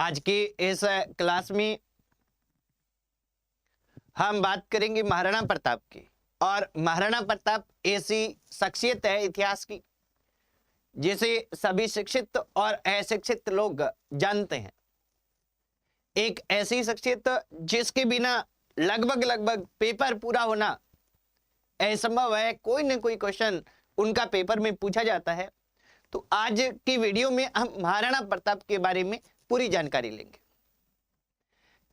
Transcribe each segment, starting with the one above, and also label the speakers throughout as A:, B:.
A: आज की इस क्लास में हम बात करेंगे महाराणा प्रताप की। और महाराणा प्रताप ऐसी शख्सियत है इतिहास की जिसे सभी शिक्षित और अशिक्षित लोग जानते हैं। एक ऐसी शख्सियत जिसके बिना लगभग पेपर पूरा होना असंभव है। कोई न कोई क्वेश्चन उनका पेपर में पूछा जाता है। तो आज की वीडियो में हम महाराणा प्रताप के बारे में पूरी जानकारी लेंगे।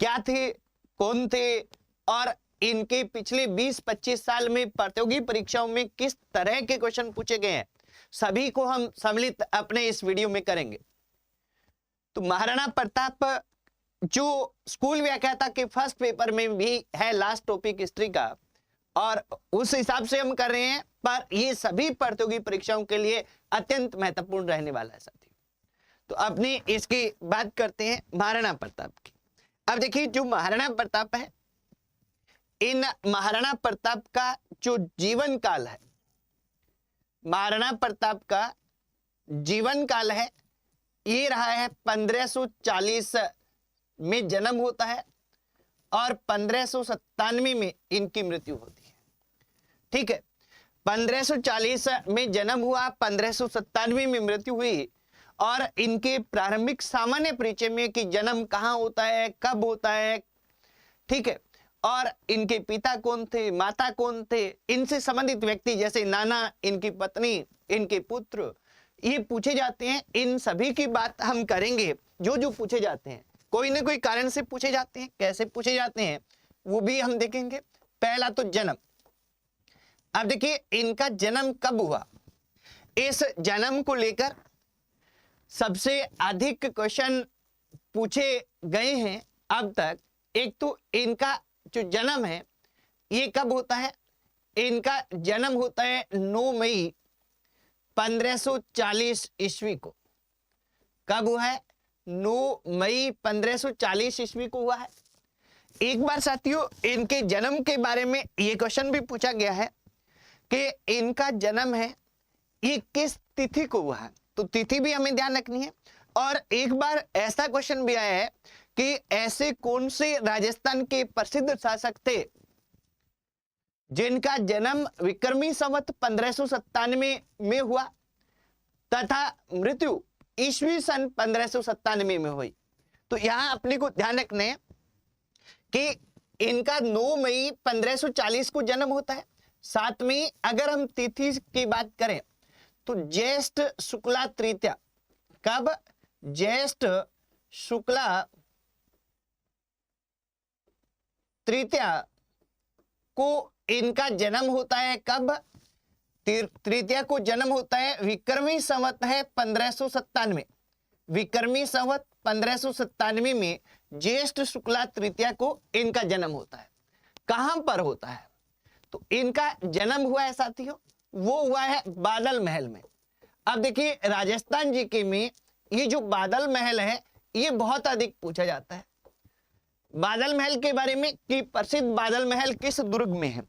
A: क्या थे, कौन थे और इनके पिछले 20-25 साल में प्रतियोगी परीक्षाओं में किस तरह के क्वेश्चन पूछे गए हैं, सभी को हम सम्मिलित अपने इस वीडियो में करेंगे। तो महाराणा प्रताप जो स्कूल व्याख्याता के फर्स्ट पेपर में भी है लास्ट टॉपिक हिस्ट्री का, और उस हिसाब से हम कर रहे हैं, पर ये सभी प्रतियोगी परीक्षाओं के लिए अत्यंत महत्वपूर्ण रहने वाला है साथियों। तो अपनी इसकी बात करते हैं महाराणा प्रताप की। अब देखिए, जो महाराणा प्रताप है, इन महाराणा प्रताप का जो जीवन काल है, महाराणा प्रताप का जीवन काल है, ये रहा है 1540 में जन्म होता है और 1597 में इनकी मृत्यु होती है। ठीक है, 1540 में जन्म हुआ, 1597 में मृत्यु हुई। और इनके प्रारंभिक सामान्य परिचय में कि जन्म कहाँ होता है, कब होता है, ठीक है, और इनके पिता कौन थे, माता कौन थे, इनसे संबंधित व्यक्ति जैसे नाना, इनकी पत्नी, इनके पुत्र, ये पूछे जाते हैं। इन सभी की बात हम करेंगे। जो जो पूछे जाते हैं, कोई ना कोई कारण से पूछे जाते हैं, कैसे पूछे जाते हैं वो भी हम देखेंगे। पहला तो जन्म। अब देखिए, इनका जन्म कब हुआ, इस जन्म को लेकर सबसे अधिक क्वेश्चन पूछे गए हैं अब तक। एक तो इनका जो जन्म है ये कब होता है, इनका जन्म होता है 9 मई 1540 ईस्वी को। कब हुआ है? 9 मई 1540 ईस्वी को हुआ है। एक बार साथियों, इनके जन्म के बारे में ये क्वेश्चन भी पूछा गया है कि इनका जन्म है ये किस तिथि को हुआ है, तो तिथि भी हमें ध्यान रखनी है। और एक बार ऐसा क्वेश्चन भी आया है कि ऐसे कौन से राजस्थान के प्रसिद्ध शासक थे जिनका जन्म विक्रमी संवत 1597 में हुआ तथा मृत्यु ईस्वी सन 1597 में हुई। तो यहां अपने को ध्यान रखना है कि इनका 9 मई 1540 को जन्म होता है। साथ में अगर हम तिथि की बात करें तो ज्येष्ठ शुक्ला तृतीया। कब? ज्येष्ठ शुक्ला तृतीया को इनका जन्म होता है। कब? तृतीया को जन्म होता है, विक्रमी संवत है 1597। विक्रमी संवत 1597 में ज्येष्ठ शुक्ला तृतीया को इनका जन्म होता है। कहां पर होता है? तो इनका जन्म हुआ है साथियों, वो हुआ है बादल महल में। अब देखिए, राजस्थान जी के में ये जो बादल महल है ये बहुत अधिक पूछा जाता है। बादल महल के बारे में कि प्रसिद्ध बादल महल किस दुर्ग में है,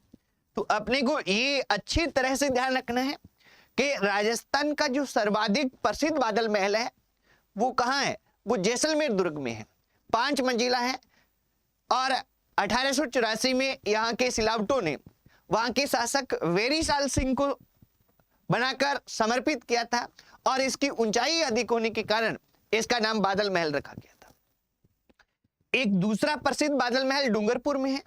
A: तो अपने को ये अच्छी तरह से ध्यान रखना है कि राजस्थान का जो सर्वाधिक प्रसिद्ध बादल महल है वो कहाँ है, वो जैसलमेर दुर्ग में है। 5 मंजिला है और 1884 में यहाँ के सिलावटों ने वहां के शासक वेरीसाल सिंह को बनाकर समर्पित किया था और इसकी ऊंचाई अधिक होने के कारण इसका नाम बादल महल रखा गया था। एक दूसरा प्रसिद्ध बादल महल डूंगरपुर में है।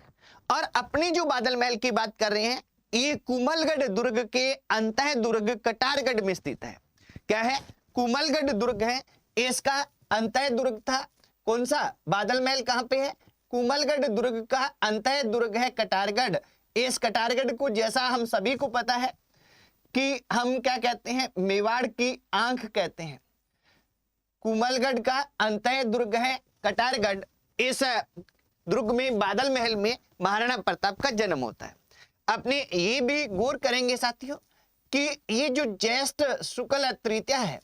A: और अपने जो बादल महल की बात कर रहे हैं ये कुमलगढ़ दुर्ग के अंतः दुर्ग कटारगढ़ में स्थित है। क्या है? कुमलगढ़ दुर्ग है, इसका अंतः दुर्ग था। कौन सा बादल महल कहां पे है? कुमलगढ़ दुर्ग का अंतः दुर्ग है कटारगढ़। इस कटारगढ़ को, जैसा हम सभी को पता है कि हम क्या कहते हैं, मेवाड़ की आंख कहते हैं। कुमलगढ़ का अंतः दुर्ग है कटारगढ़। इस दुर्ग में बादल महल में महाराणा प्रताप का जन्म होता है। अपने ये भी गौर करेंगे साथियों कि ये जो ज्येष्ठ शुक्ल तृतीया है,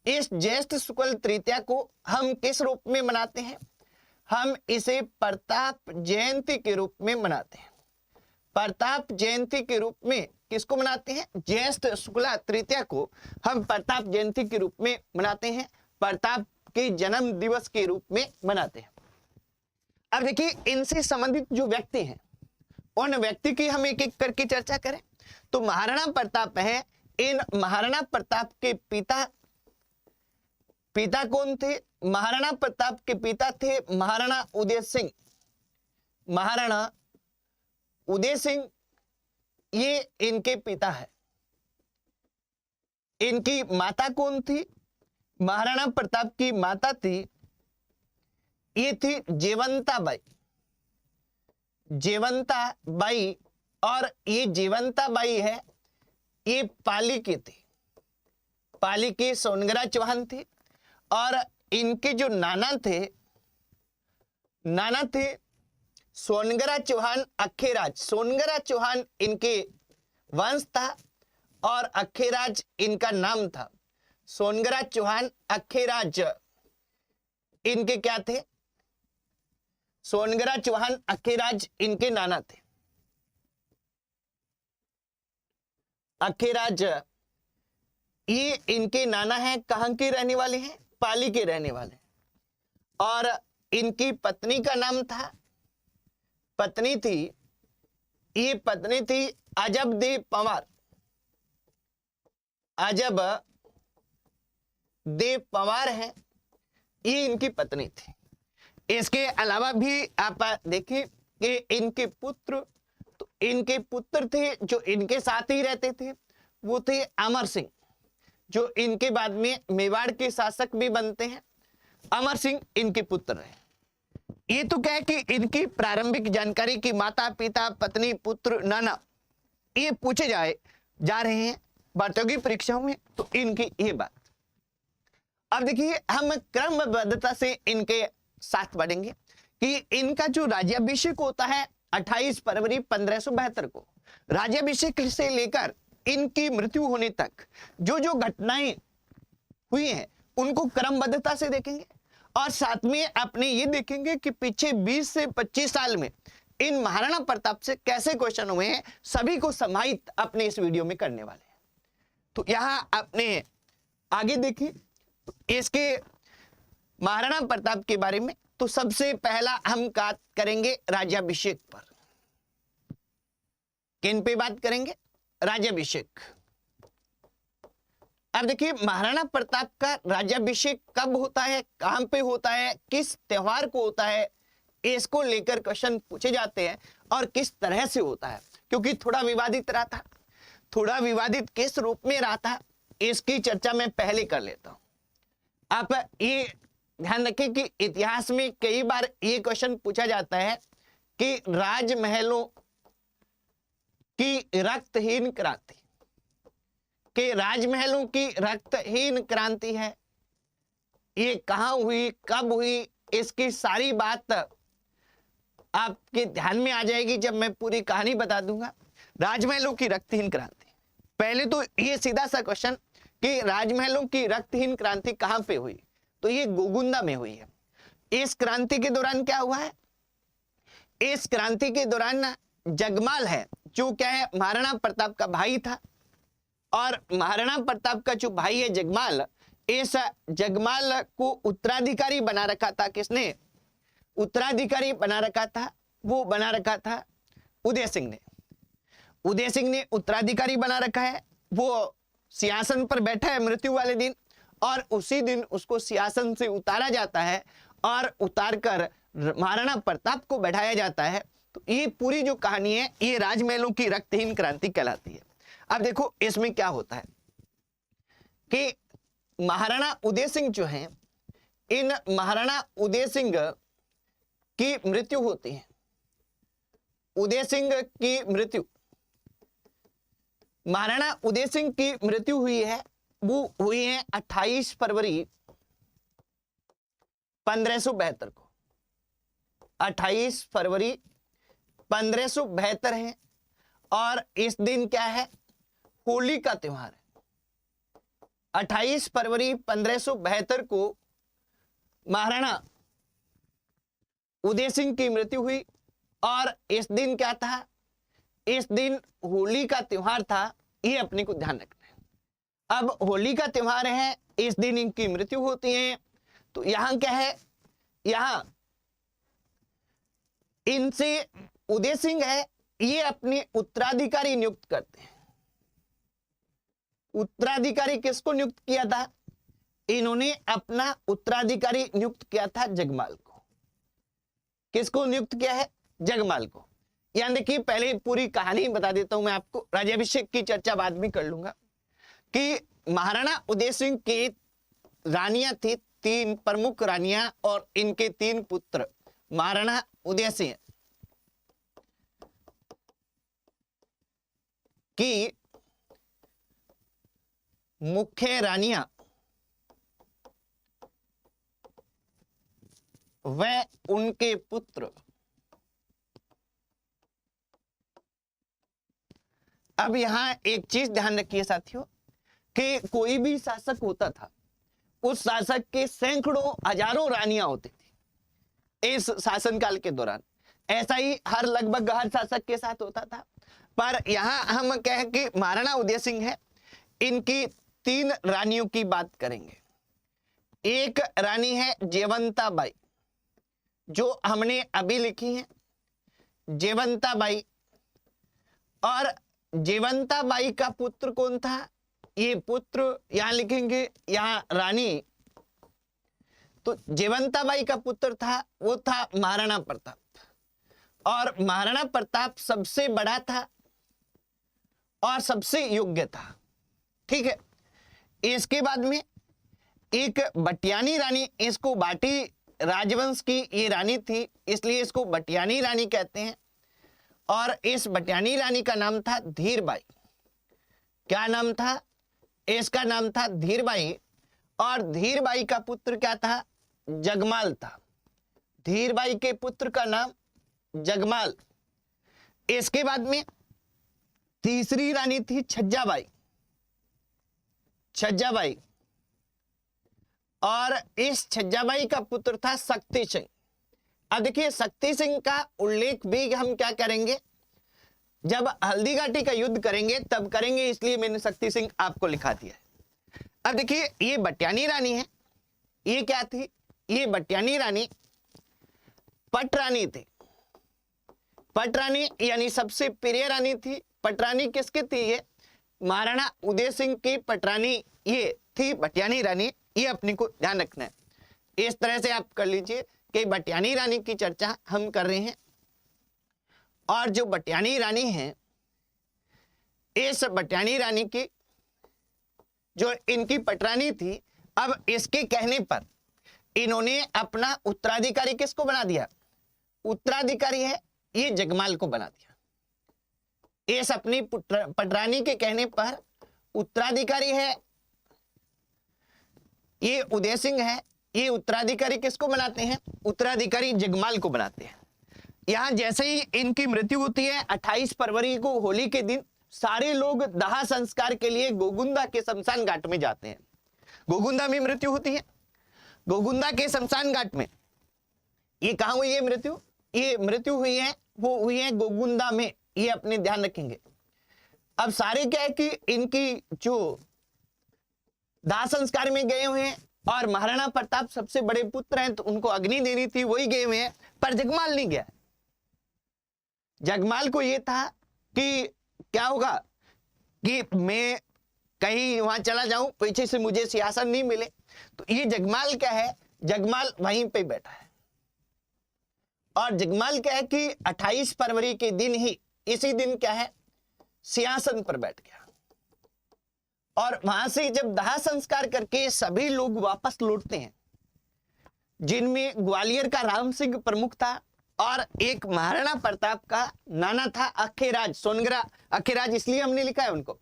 A: इस ज्येष्ठ शुक्ल तृतीया को हम किस रूप में मनाते हैं? हम इसे प्रताप जयंती के रूप में मनाते हैं। प्रताप जयंती के रूप में किसको मनाते हैं? ज्येष्ठ शुक्ला तृतीया को हम प्रताप जयंती के रूप में मनाते हैं। प्रताप के जन्म दिवस के रूप में मनाते हैं। अब देखिए, इनसे संबंधित जो व्यक्ति हैं उन व्यक्ति की हम एक एक करके चर्चा करें तो महाराणा प्रताप है। इन महाराणा प्रताप के पिता कौन थे? महाराणा प्रताप के पिता थे महाराणा उदय सिंह। महाराणा उदय सिंह ये इनके पिता है। इनकी माता कौन थी? महाराणा प्रताप की माता थी, ये थी जेवंता बाई। जेवंता बाई, और ये जेवंता बाई है, ये पाली की थी। पाली के सोनगरा चौहान थे। और इनके जो नाना थे सोनगरा चौहान अखेराज। सोनगरा चौहान इनके वंश था और अखेराज इनका नाम था। सोनगरा चौहान अखेराज इनके क्या थे? सोनगरा चौहान अखेराज इनके नाना थे। अखेराज ये इनके नाना हैं। कहां के रहने वाले हैं? पाली के रहने वाले। और इनकी पत्नी का नाम था, पत्नी थी अजब देव पंवार। अजब देव पंवार है, ये इनकी पत्नी थी। इसके अलावा भी आप देखिए कि इनके पुत्र थे जो इनके साथ ही रहते थे, वो थे अमर सिंह, जो इनके बाद में मेवाड़ के शासक भी बनते हैं। अमर सिंह इनके पुत्र रहे। ये तो क्या है कि इनकी प्रारंभिक जानकारी की माता, पिता, पत्नी, पुत्र, नाना, ये पूछे जा रहे हैं प्रतियोगी परीक्षाओं में, तो इनकी ये बात। अब देखिए, हम क्रमबद्धता से इनके साथ बढ़ेंगे कि इनका जो राज्याभिषेक होता है 28 फरवरी 1572 को। राज्याभिषेक से लेकर इनकी मृत्यु होने तक जो जो घटनाएं हुई हैं उनको क्रमबद्धता से देखेंगे। और साथ में अपने ये देखेंगे कि पीछे 20 से 25 साल में इन महाराणा प्रताप से कैसे क्वेश्चन हुए हैं, सभी को समाहित अपने इस वीडियो में करने वाले हैं। तो यहां अपने आगे देखिए इसके महाराणा प्रताप के बारे में। तो सबसे पहला हम बात करेंगे राज्याभिषेक पर। किन पे बात करेंगे? राज्याभिषेक। अब देखिए, महाराणा प्रताप का राज्याभिषेक कब होता है, कहां पे होता है, किस त्योहार को होता है, इसको लेकर क्वेश्चन पूछे जाते हैं। और किस तरह से होता है, क्योंकि थोड़ा विवादित रहा था। थोड़ा विवादित किस रूप में रहा था, इसकी चर्चा मैं पहले कर लेता हूं। आप ये ध्यान रखें कि इतिहास में कई बार ये क्वेश्चन पूछा जाता है कि राजमहलों की रक्तहीन क्रांति, कि राजमहलों की रक्तहीन क्रांति है, ये कहां हुई, कब हुई, इसकी सारी बात आपके ध्यान में आ जाएगी जब मैं पूरी कहानी बता दूंगा। राजमहलों की रक्तहीन क्रांति, पहले तो ये सीधा सा क्वेश्चन कि राजमहलों की रक्तहीन क्रांति कहां पे हुई, तो ये गोगुंदा में हुई है। इस क्रांति के दौरान क्या हुआ है? इस क्रांति के दौरान जगमाल है, जो क्या है, महाराणा प्रताप का भाई था। और महाराणा प्रताप का जो भाई है जगमाल, इस जगमाल को उत्तराधिकारी बना रखा था। किसने उत्तराधिकारी बना रखा था? वो बना रखा था उदय सिंह ने। उदय सिंह ने उत्तराधिकारी बना रखा है। वो सिंहासन पर बैठा है मृत्यु वाले दिन, और उसी दिन उसको सिंहासन से उतारा जाता है और उतारकर महाराणा प्रताप को बैठाया जाता है। तो ये पूरी जो कहानी है, ये राजमहलों की रक्तहीन क्रांति कहलाती है। अब देखो इसमें क्या होता है कि महाराणा उदय सिंह जो हैं, इन महाराणा उदय सिंह की मृत्यु होती है। उदय सिंह की मृत्यु, महाराणा उदय सिंह की मृत्यु हुई है, वो हुई है 28 फरवरी 1572 को। 28 फरवरी 1572 है। और इस दिन क्या है? होली का त्योहार है। 28 फरवरी 1572 को महाराणा उदय सिंह की मृत्यु हुई। और इस दिन क्या था? इस दिन होली का त्योहार था। ये अपने को ध्यान रखना है। अब होली का त्योहार है, इस दिन इनकी मृत्यु होती है। तो यहां क्या है, यहां इनसे उदय सिंह है, ये अपने उत्तराधिकारी नियुक्त करते हैं। उत्तराधिकारी किसको नियुक्त किया था? इन्होंने अपना उत्तराधिकारी नियुक्त किया था जगमाल को। किसको नियुक्त किया है? जगमाल को। यानी देखिए, पहले पूरी कहानी बता देता हूं मैं आपको, राज्याभिषेक की चर्चा बाद में कर लूंगा। कि महाराणा उदय सिंह की रानियां थी, 3 प्रमुख रानियां और इनके 3 पुत्र। महाराणा उदय सिंह की मुख्य रानियां व उनके पुत्र। अब यहां एक चीज ध्यान रखिए साथियों, कि कोई भी शासक होता था, उस शासक के सैकड़ों हजारों रानियां होती थी इस शासनकाल के दौरान। ऐसा ही लगभग हर शासक के साथ होता था। पर यहां हम कहें कि महाराणा उदय सिंह है, इनकी 3 रानियों की बात करेंगे। एक रानी है जयवंता बाई, जो हमने अभी लिखी है, जयवंता बाई। और जयवंता बाई का पुत्र कौन था? ये पुत्र यहां लिखेंगे, यहां रानी। तो जयवंता बाई का पुत्र था, वो था महाराणा प्रताप। और महाराणा प्रताप सबसे बड़ा था और सबसे योग्य था। ठीक है। इसके बाद में एक बटियानी रानी, इसको बाटी राजवंश की ये रानी थी, इसलिए इसको बटियानी रानी कहते हैं। और इस बटियानी रानी का नाम था धीरबाई। क्या नाम था? इसका नाम था धीरबाई। और धीरबाई का पुत्र क्या था? जगमाल था। धीरबाई के पुत्र का नाम जगमाल। इसके बाद में तीसरी रानी थी छज्जाबाई। छज्जाबाई। और इस छज्जाबाई का पुत्र था शक्ति सिंह। अब देखिए, शक्ति सिंह का उल्लेख भी हम क्या करेंगे, जब हल्दीघाटी का युद्ध करेंगे तब करेंगे, इसलिए मैंने शक्ति सिंह आपको लिखा दिया है। अब देखिए, ये बटियानी रानी है। ये क्या थी? ये बटियानी रानी पटरानी थी। पटरानी यानी सबसे प्रिय रानी थी। पटरानी किसकी थी? ये महाराणा उदय सिंह की पटरानी ये थी बटियानी रानी। ये अपने को ध्यान रखना है। इस तरह से आप कर लीजिए कि बटियानी रानी की चर्चा हम कर रहे हैं। और जो बटियानी रानी है, इस बटियानी रानी की जो इनकी पटरानी थी, अब इसके कहने पर इन्होंने अपना उत्तराधिकारी किसको बना दिया? उत्तराधिकारी है ये जगमाल को बना दिया। इस अपनी पटरानी के कहने पर उत्तराधिकारी है ये उदय सिंह है, ये उत्तराधिकारी किसको बनाते हैं? उत्तराधिकारी जगमाल को बनाते हैं। यहां जैसे ही इनकी मृत्यु होती है 28 फरवरी को, होली के दिन, सारे लोग दाह संस्कार के लिए गोगुंदा के शमशान घाट में जाते हैं। गोगुंदा में मृत्यु होती है, गोगुंदा के शमशान घाट में। ये कहां हुई है मृत्यु? ये मृत्यु हुई है, वो हुई है गोगुंदा में। ये अपने ध्यान रखेंगे। अब सारे क्या है कि इनकी जो दाह संस्कार में गए हुए हैं, और महाराणा प्रताप सबसे बड़े पुत्र हैं तो उनको अग्नि देनी थी, वही गए हुए हैं। पर जगमाल नहीं गया। जगमाल को यह था कि क्या होगा कि मैं कहीं वहां चला जाऊं, पीछे से मुझे सिंहासन नहीं मिले। तो ये जगमाल क्या है? जगमाल वहीं पे बैठा है। और जगमाल क्या है कि 28 फरवरी के दिन ही, इसी दिन क्या है, सिंहासन पर बैठ गया। और वहां से जब दाह संस्कार करके सभी लोग वापस लौटते हैं, जिनमें ग्वालियर का राम सिंह प्रमुख था, और एक महाराणा प्रताप का नाना था अखेराज, सोनगरा अखेराज, इसलिए हमने लिखा है उनको।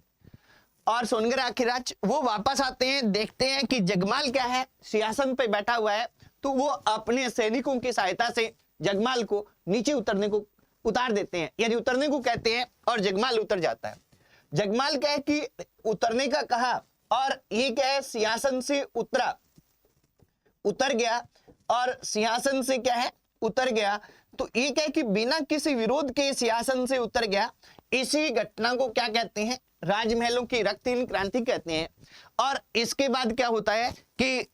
A: और सोनगरा अखेराज वो वापस आते हैं, देखते हैं कि जगमाल क्या है, सिंहासन पे बैठा हुआ है। तो वो अपने सैनिकों की सहायता से जगमाल को नीचे उतार देते हैं, यानी उतरने को कहते हैं, और जगमाल उतर जाता है। जगमाल क्या है कि उतरने का कहा, और ये क्या है, सिंहासन से उतर गया, और सिंहासन से क्या है, उतर गया। तो ये क्या है कि बिना किसी विरोध के सिंहासन से उतर गया। इसी घटना को क्या कहते हैं? राजमहलों की रक्तहीन क्रांति कहते हैं। और इसके बाद क्या होता है कि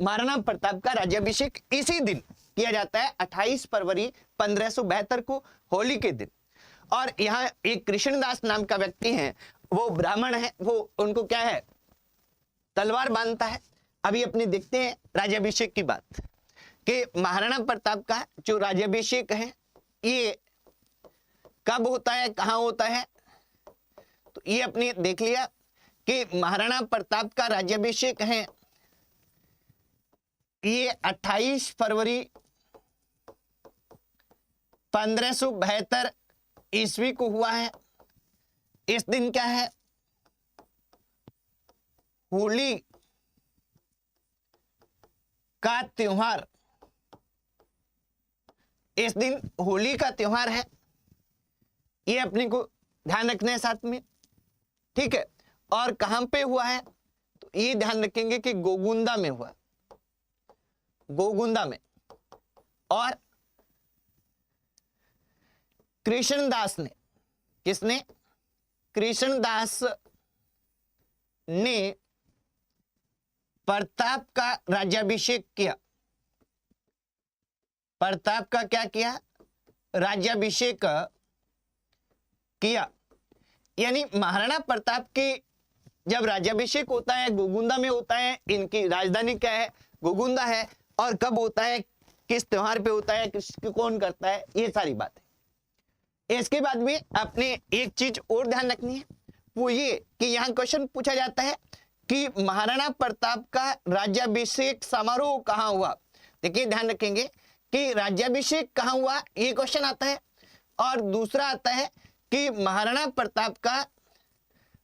A: महाराणा प्रताप का राज्याभिषेक इसी दिन किया जाता है 28 फरवरी 1572 को, होली के दिन। और यहाँ एक कृष्णदास नाम का व्यक्ति है, वो ब्राह्मण है, वो उनको क्या है, तलवार बांधता है। अभी अपने देखते हैं राज्याभिषेक की बात कि महाराणा प्रताप का जो राज्याभिषेक है ये कब होता है, कहाँ होता है। तो ये अपने देख लिया कि महाराणा प्रताप का राज्याभिषेक है ये 28 फरवरी 1572 ईस्वी को हुआ है। इस दिन क्या है, होली का त्योहार, इस दिन होली का त्योहार है, ये अपने को ध्यान रखना है साथ में, ठीक है। और कहां पे हुआ है, तो ये ध्यान रखेंगे कि गोगुंदा में हुआ, गोगुंदा में। और कृष्णदास ने, किसने, कृष्णदास ने प्रताप का राज्याभिषेक किया। प्रताप का क्या किया, राज्याभिषेक किया। यानी महाराणा प्रताप के जब राज्याभिषेक होता है गोगुंदा में होता है, इनकी राजधानी क्या है, गोगुंदा है। और कब होता है, किस त्योहार पे होता है, कौन करता है, ये सारी बात है। इसके बाद में अपने एक चीज और ध्यान रखनी है, वो ये कि यहाँ क्वेश्चन पूछा जाता है कि महाराणा प्रताप का राज्याभिषेक समारोह कहाँ हुआ। देखिए ध्यान रखेंगे कि राज्याभिषेक कहाँ हुआ, ये क्वेश्चन आता है। और दूसरा आता है कि महाराणा प्रताप का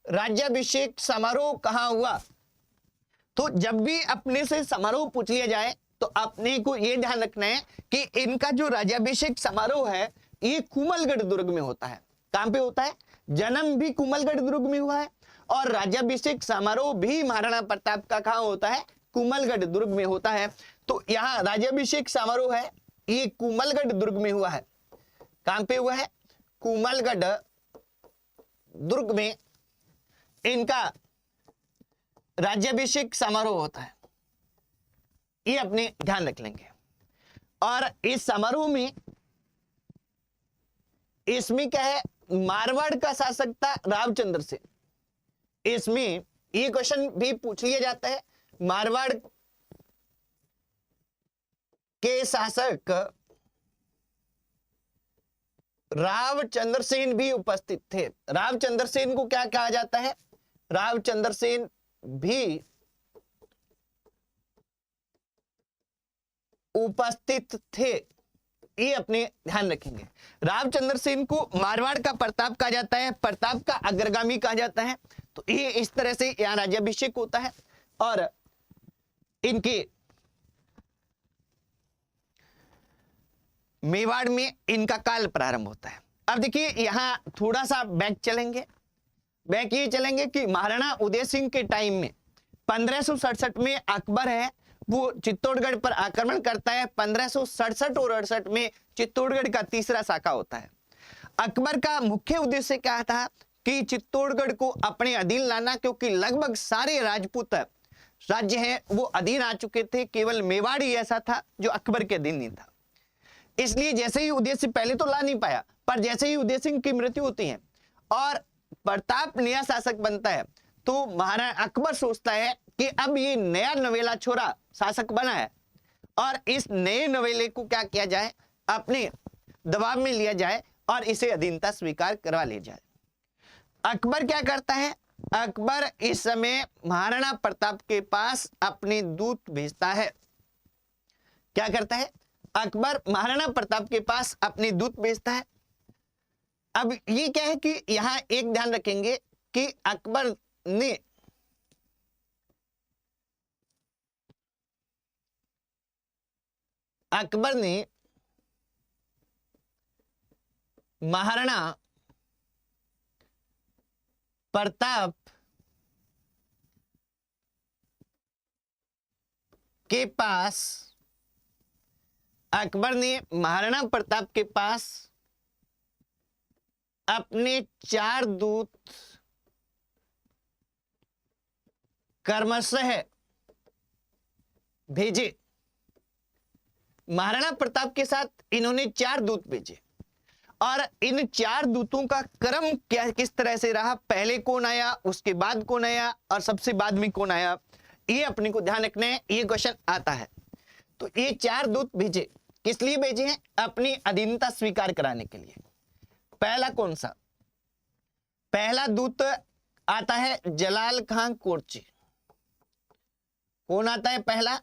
A: राज्याभिषेक समारोह कहाँ हुआ। तो जब भी अपने से समारोह पूछ लिया जाए तो अपने को यह ध्यान रखना है कि इनका जो राज्याभिषेक समारोह है ये कुमलगढ़ दुर्ग में होता है। कहां पे होता है, जन्म भी कुमलगढ़ दुर्ग में हुआ है और राज्याभिषेक समारोह भी महाराणा प्रताप का कहां होता है, कुमलगढ़ दुर्ग में होता है। तो यहाँ राज्याभिषेक समारोह है ये कुमलगढ़ दुर्ग में हुआ है। कहां पे हुआ है, कुमलगढ़ दुर्ग में इनका राज्याभिषेक समारोह होता है, ये अपने ध्यान रख लेंगे। और इस समारोह में इसमें क्या है, मारवाड़ का शासक था रावचंद्र सेन। इसमें ये क्वेश्चन भी पूछ लिया जाता है, मारवाड़ के शासक रावचंद्र सेन भी उपस्थित थे। रावचंद्र सेन को क्या कहा जाता है, रावचंद्र सेन भी उपस्थित थे, ये अपने ध्यान रखेंगे। रावचंद्र सेन को मारवाड़ का प्रताप कहा जाता है, प्रताप का अग्रगामी कहा जाता है। तो ये इस तरह से यहाँ राज्याभिषेक होता है और इनके मेवाड़ में इनका काल प्रारंभ होता है। अब देखिए यहां थोड़ा सा बैक चलेंगे, बैक ये चलेंगे कि महाराणा उदय सिंह के टाइम में 1567 में अकबर है वो चित्तौड़गढ़ पर आक्रमण करता है। 1567 और 68 में चित्तौड़गढ़ का तीसरा शाखा होता है। अकबर का मुख्य उद्देश्य क्या था कि चित्तौड़गढ़ को अपने अधीन लाना, क्योंकि लगभग सारे राजपूत राज्य हैं वो अधीन आ चुके थे, केवल मेवाड़ ही ऐसा था जो अकबर के अधीन नहीं था। इसलिए जैसे ही उदय सिंह, पहले तो ला नहीं पाया, पर जैसे ही उदय सिंह की मृत्यु होती है और प्रताप नया शासक बनता है तो महाराणा अकबर सोचता है कि अब ये नया नवेला छोरा शासक बना है और इस नए नवेले को क्या किया जाए, अपने दबाव में लिया जाए और इसे अधीनता स्वीकार करवा लिया जाए। अकबर क्या करता है, अकबर इस समय महाराणा प्रताप के पास अपने दूत भेजता है। क्या करता है, अकबर महाराणा प्रताप के पास अपने दूत भेजता है। अब ये क्या है कि यहां एक ध्यान रखेंगे कि अकबर ने महाराणा प्रताप के पास, अकबर ने महाराणा प्रताप के पास अपने 4 दूत क्रमशः भेजे। महाराणा प्रताप के साथ इन्होंने 4 दूत भेजे और इन 4 दूतों का क्रम क्या किस तरह से रहा, पहले कौन आया, उसके बाद कौन आया और सबसे बाद में कौन आया, ये अपने को ध्यान रखना है। ये क्वेश्चन आता है। तो ये 4 दूत भेजे, किस लिए भेजे हैं? अपनी अधीनता स्वीकार कराने के लिए। पहला कौन सा? पहला दूत आता है जलाल खां कोर्ची। कौन आता है पहला?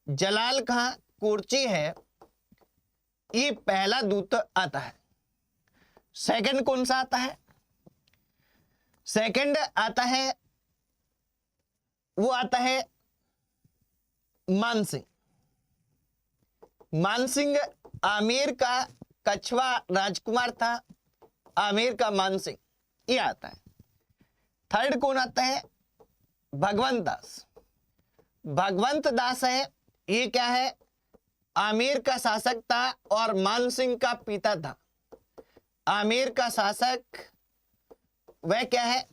A: जलाल खां कोर्ची है, ये पहला दूत आता है। सेकंड कौन सा आता है? सेकंड आता है, वो आता है मानसिंह। मानसिंह आमेर का कछवा राजकुमार था, आमेर का मानसिंह, ये आता है। थर्ड कौन आता है? भगवंत दास। भगवंत दास है, ये क्या है? आमेर का शासक था और मानसिंह का पिता था। आमेर का शासक वह क्या है?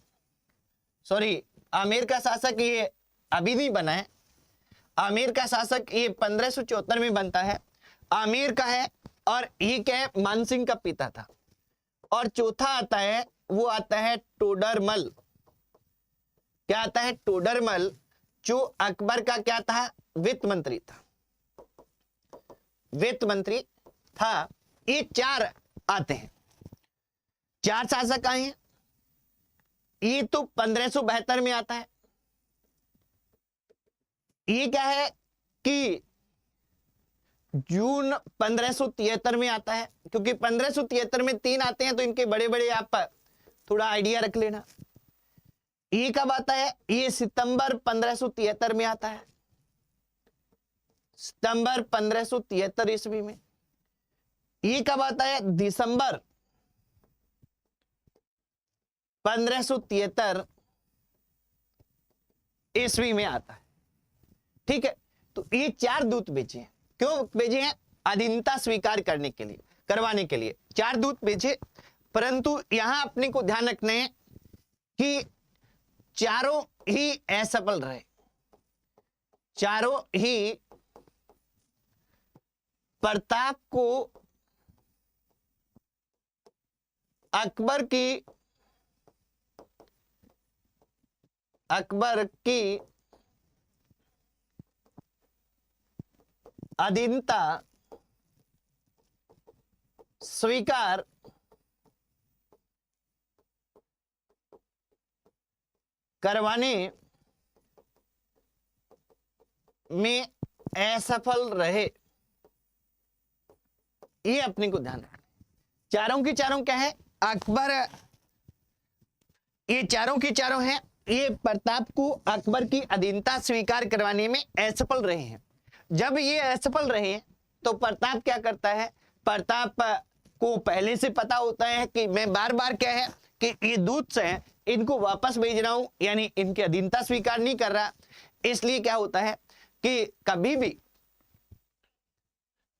A: सॉरी, आमेर का शासक ये अभी नहीं बना है। आमेर का शासक ये 1574 में बनता है। आमेर का है और ये क्या है? मानसिंह का पिता था। और चौथा आता है, वो आता है टोडरमल। क्या आता है? टोडरमल, जो अकबर का क्या था? वित्त मंत्री था। वित्त मंत्री था। ये 4 आते हैं, 4 शासक आए हैं। ये तो 1572 में आता है। ये क्या है कि जून 1573 में आता है, क्योंकि 1573 में 3 आते हैं तो इनके बड़े बड़े आप थोड़ा आइडिया रख लेना। ये कब आता है? ये सितंबर 1573 में आता है। सितंबर 1573 ईस्वी में। ये कब आता है? दिसंबर 1573 ईस्वी में आता है। ठीक है, तो ये 4 दूत भेजे हैं। क्यों भेजे हैं? अधीनता स्वीकार करने के लिए, करवाने के लिए 4 दूत भेजे। परंतु यहां अपने को ध्यान रखना है कि चारों ही असफल रहे। चारों ही प्रताप को अकबर की अधीनता स्वीकार करवाने में असफल रहे। ये अपने को ध्यान रखना। चारों की चारों क्या है? अकबर, ये चारों की चारों हैं, ये प्रताप को अकबर की अधीनता स्वीकार करवाने में असफल रहे हैं। जब ये असफल रहे तो प्रताप क्या करता है? प्रताप को पहले से पता होता है कि मैं बार बार क्या है कि ये दूत से हैं, इनको वापस भेज रहा हूं, यानी इनकी अधीनता स्वीकार नहीं कर रहा। इसलिए क्या होता है कि कभी भी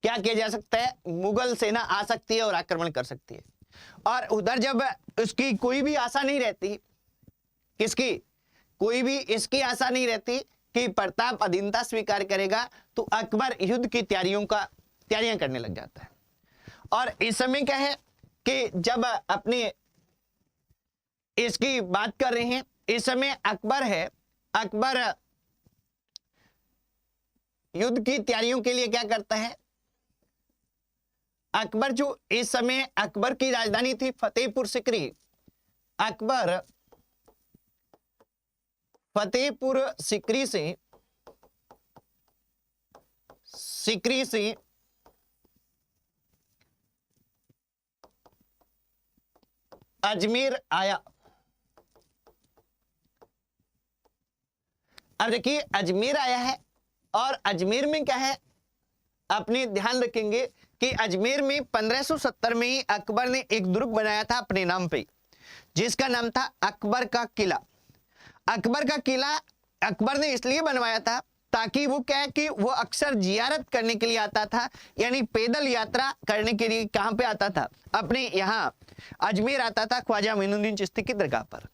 A: क्या किया जा सकता है? मुगल सेना आ सकती है और आक्रमण कर सकती है। और उधर जब उसकी कोई भी आशा नहीं रहती, किसकी? कोई भी इसकी आशा नहीं रहती कि प्रताप अधीनता स्वीकार करेगा, तो अकबर युद्ध की तैयारियां करने लग जाता है। और इस समय क्या है कि जब अपने इसकी बात कर रहे हैं, इस समय अकबर है, अकबर युद्ध की तैयारियों के लिए क्या करता है? अकबर जो इस समय अकबर की राजधानी थी फतेहपुर सिकरी। अकबर फतेहपुर सिकरी से अजमेर आया। अब देखिए, अजमेर आया है और अजमेर में क्या है, अपने ध्यान रखेंगे कि अजमेर में 1570 में ही अकबर ने एक दुर्ग बनाया था अपने नाम पे, जिसका नाम था अकबर का किला। अकबर का किला अकबर ने इसलिए बनवाया था ताकि वो क्या है कि वो अक्सर जियारत करने के लिए आता था, यानी पैदल यात्रा करने के लिए कहां पे आता था? अपने यहां अजमेर आता था, ख्वाजा मोइनुद्दीन चिश्ती की दरगाह पर।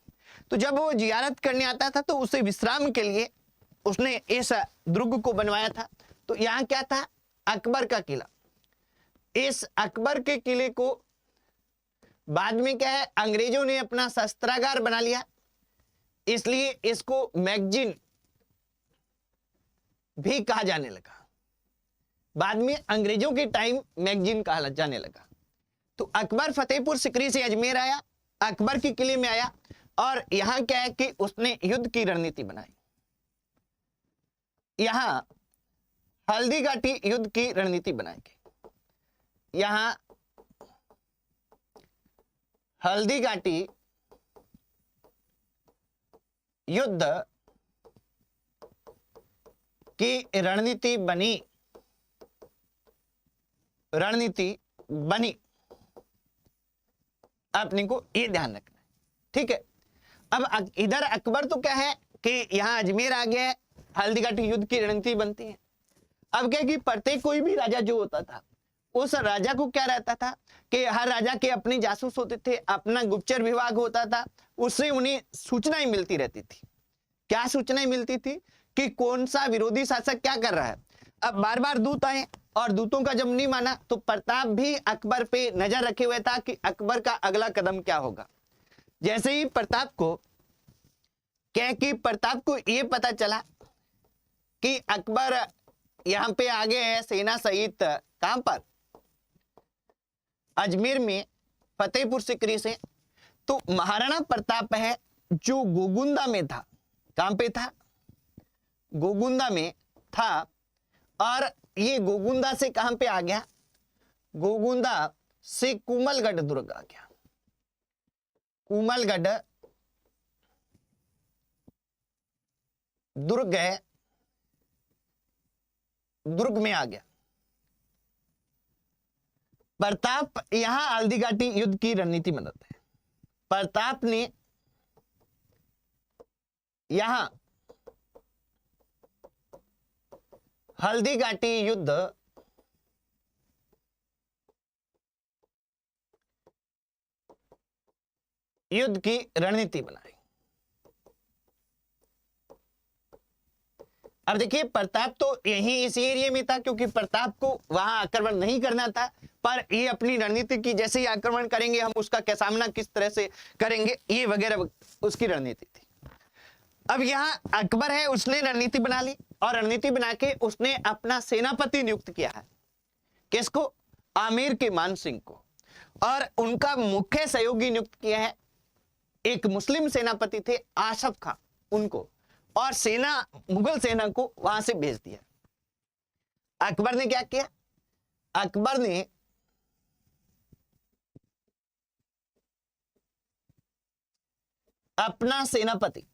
A: तो जब वो जियारत करने आता था तो उसे विश्राम के लिए उसने इस दुर्ग को बनवाया था। तो यहाँ क्या था, अकबर का किला। इस अकबर के किले को बाद में क्या है, अंग्रेजों ने अपना शस्त्रागार बना लिया, इसलिए इसको मैगजीन भी कहा जाने लगा। बाद में अंग्रेजों के टाइम मैगजीन कहा जाने लगा। तो अकबर फतेहपुर सिकरी से अजमेर आया, अकबर के किले में आया, और यहां क्या है कि उसने युद्ध की रणनीति बनाई। यहां हल्दी घाटी युद्ध की रणनीति बनाई गई। यहां हल्दी घाटी युद्ध की रणनीति बनी। अपने को ये ध्यान रखना है, ठीक है। अब इधर अकबर तो क्या है कि यहां अजमेर आ गया है, हल्दी घाटी युद्ध की रणनीति बनती है। अब क्या कि प्रत्येक कोई भी राजा जो होता था, उस राजा को क्या रहता था कि हर राजा के अपने जासूस होते थे, अपना गुप्तचर विभाग होता था, उससे उन्हें सूचनाएं मिलती रहती थी। क्या सूचनाएं मिलती थी कि कौन सा विरोधी शासक क्या कर रहा है। अब बार बार दूत आए, और दूतों का जब नहीं माना तो प्रताप भी अकबर पे नजर रखे हुए था कि अकबर का अगला कदम क्या होगा। जैसे ही प्रताप को ये पता चला कि अकबर यहां पे आगे है सेना सहित, कहां पर, अजमेर में, फतेहपुर सिकरी से, तो महाराणा प्रताप है जो गोगुंदा में था। कहां पे था, गोगुंदा में था। और ये गोगुंदा से कहां पे आ गया, गोगुंदा से कुमलगढ़ दुर्ग आ गया। कुमलगढ़ दुर्ग है, दुर्ग में आ गया। प्रताप यहां हल्दी घाटी युद्ध की रणनीति बनाते हैं। प्रताप ने यहां हल्दी घाटी युद्ध की रणनीति बनाई। अब देखिए, प्रताप तो यहीं इस एरिया में था, क्योंकि प्रताप को वहां आक्रमण नहीं करना था, पर ये अपनी रणनीति की, जैसे ही आक्रमण करेंगे हम उसका क्या सामना किस तरह से करेंगे, ये वगैरह उसकी रणनीति थी। अब यहां अकबर है, उसने रणनीति बना ली, और रणनीति बना के उसने अपना सेनापति नियुक्त किया है। किसको, आमेर के मान सिंह को। और उनका मुख्य सहयोगी नियुक्त किया है, एक मुस्लिम सेनापति थे आसफ खां, उनको, और मुगल सेना को वहां से भेज दिया। अकबर ने क्या किया, अकबर ने अपना सेनापति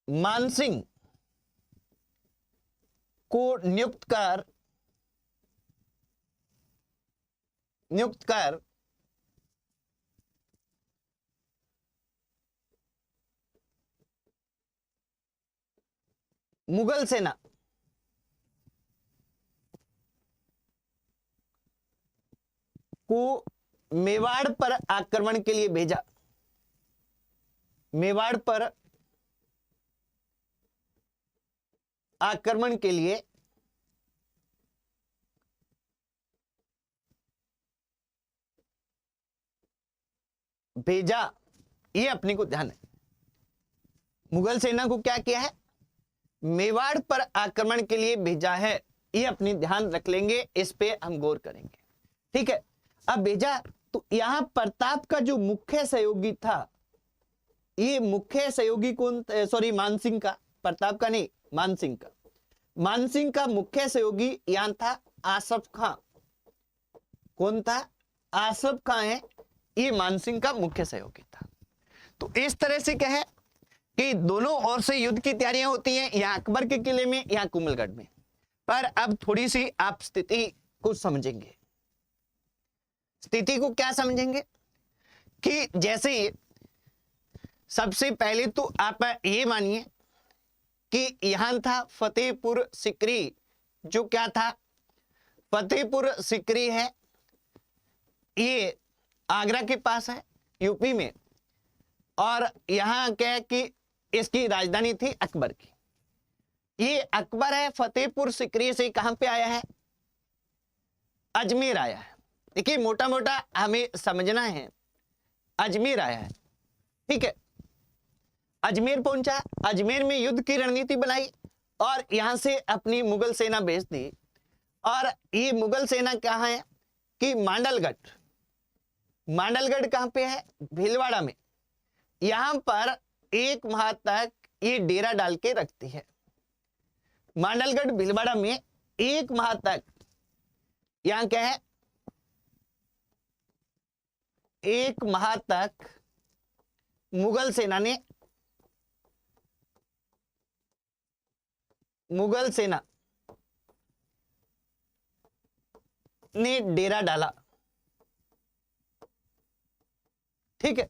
A: मानसिंह को नियुक्त कर मुगल सेना को मेवाड़ पर आक्रमण के लिए भेजा। मेवाड़ पर आक्रमण के लिए भेजा, ये अपने को ध्यान है। मुगल सेना को क्या किया है, मेवाड़ पर आक्रमण के लिए भेजा है, ये अपनी ध्यान रख लेंगे, इस पे हम गौर करेंगे, ठीक है। अब भेजा तो यहां प्रताप का जो मुख्य सहयोगी था, ये मुख्य सहयोगी कौन, सॉरी मानसिंह का, प्रताप का नहीं, मानसिंह का। मानसिंह का मुख्य सहयोगी यहां था आसफ खां। कौन था, आसफ खां है, ये मानसिंह का मुख्य सहयोगी था। तो इस तरह से क्या है कि दोनों ओर से युद्ध की तैयारियां होती हैं, यहां अकबर के किले में, यहां कुमलगढ़ में। पर अब थोड़ी सी आप स्थिति को समझेंगे। स्थिति को क्या समझेंगे कि जैसे सबसे पहले तो आप ये मानिए कि यहां था फतेहपुर सिकरी, जो क्या था, फतेहपुर सिकरी है, ये आगरा के पास है, यूपी में। और यहाँ क्या है कि इसकी राजधानी थी अकबर की। ये अकबर है, फतेहपुर सिकरी से कहां पे आया है? अजमेर आया है। देखिए मोटा मोटा हमें समझना है, अजमेर आया है, ठीक है। अजमेर पहुंचा, अजमेर में युद्ध की रणनीति बनाई और यहां से अपनी मुगल सेना भेज दी। और ये मुगल सेना कहां है कि मांडलगढ़। मांडलगढ़ कहां पे है? भीलवाड़ा में। यहां पर 1 माह तक ये डेरा डाल के रखती है। मांडलगढ़ भीलवाड़ा में 1 माह तक यहां क्या है, 1 माह तक मुगल सेना ने डेरा डाला, ठीक है।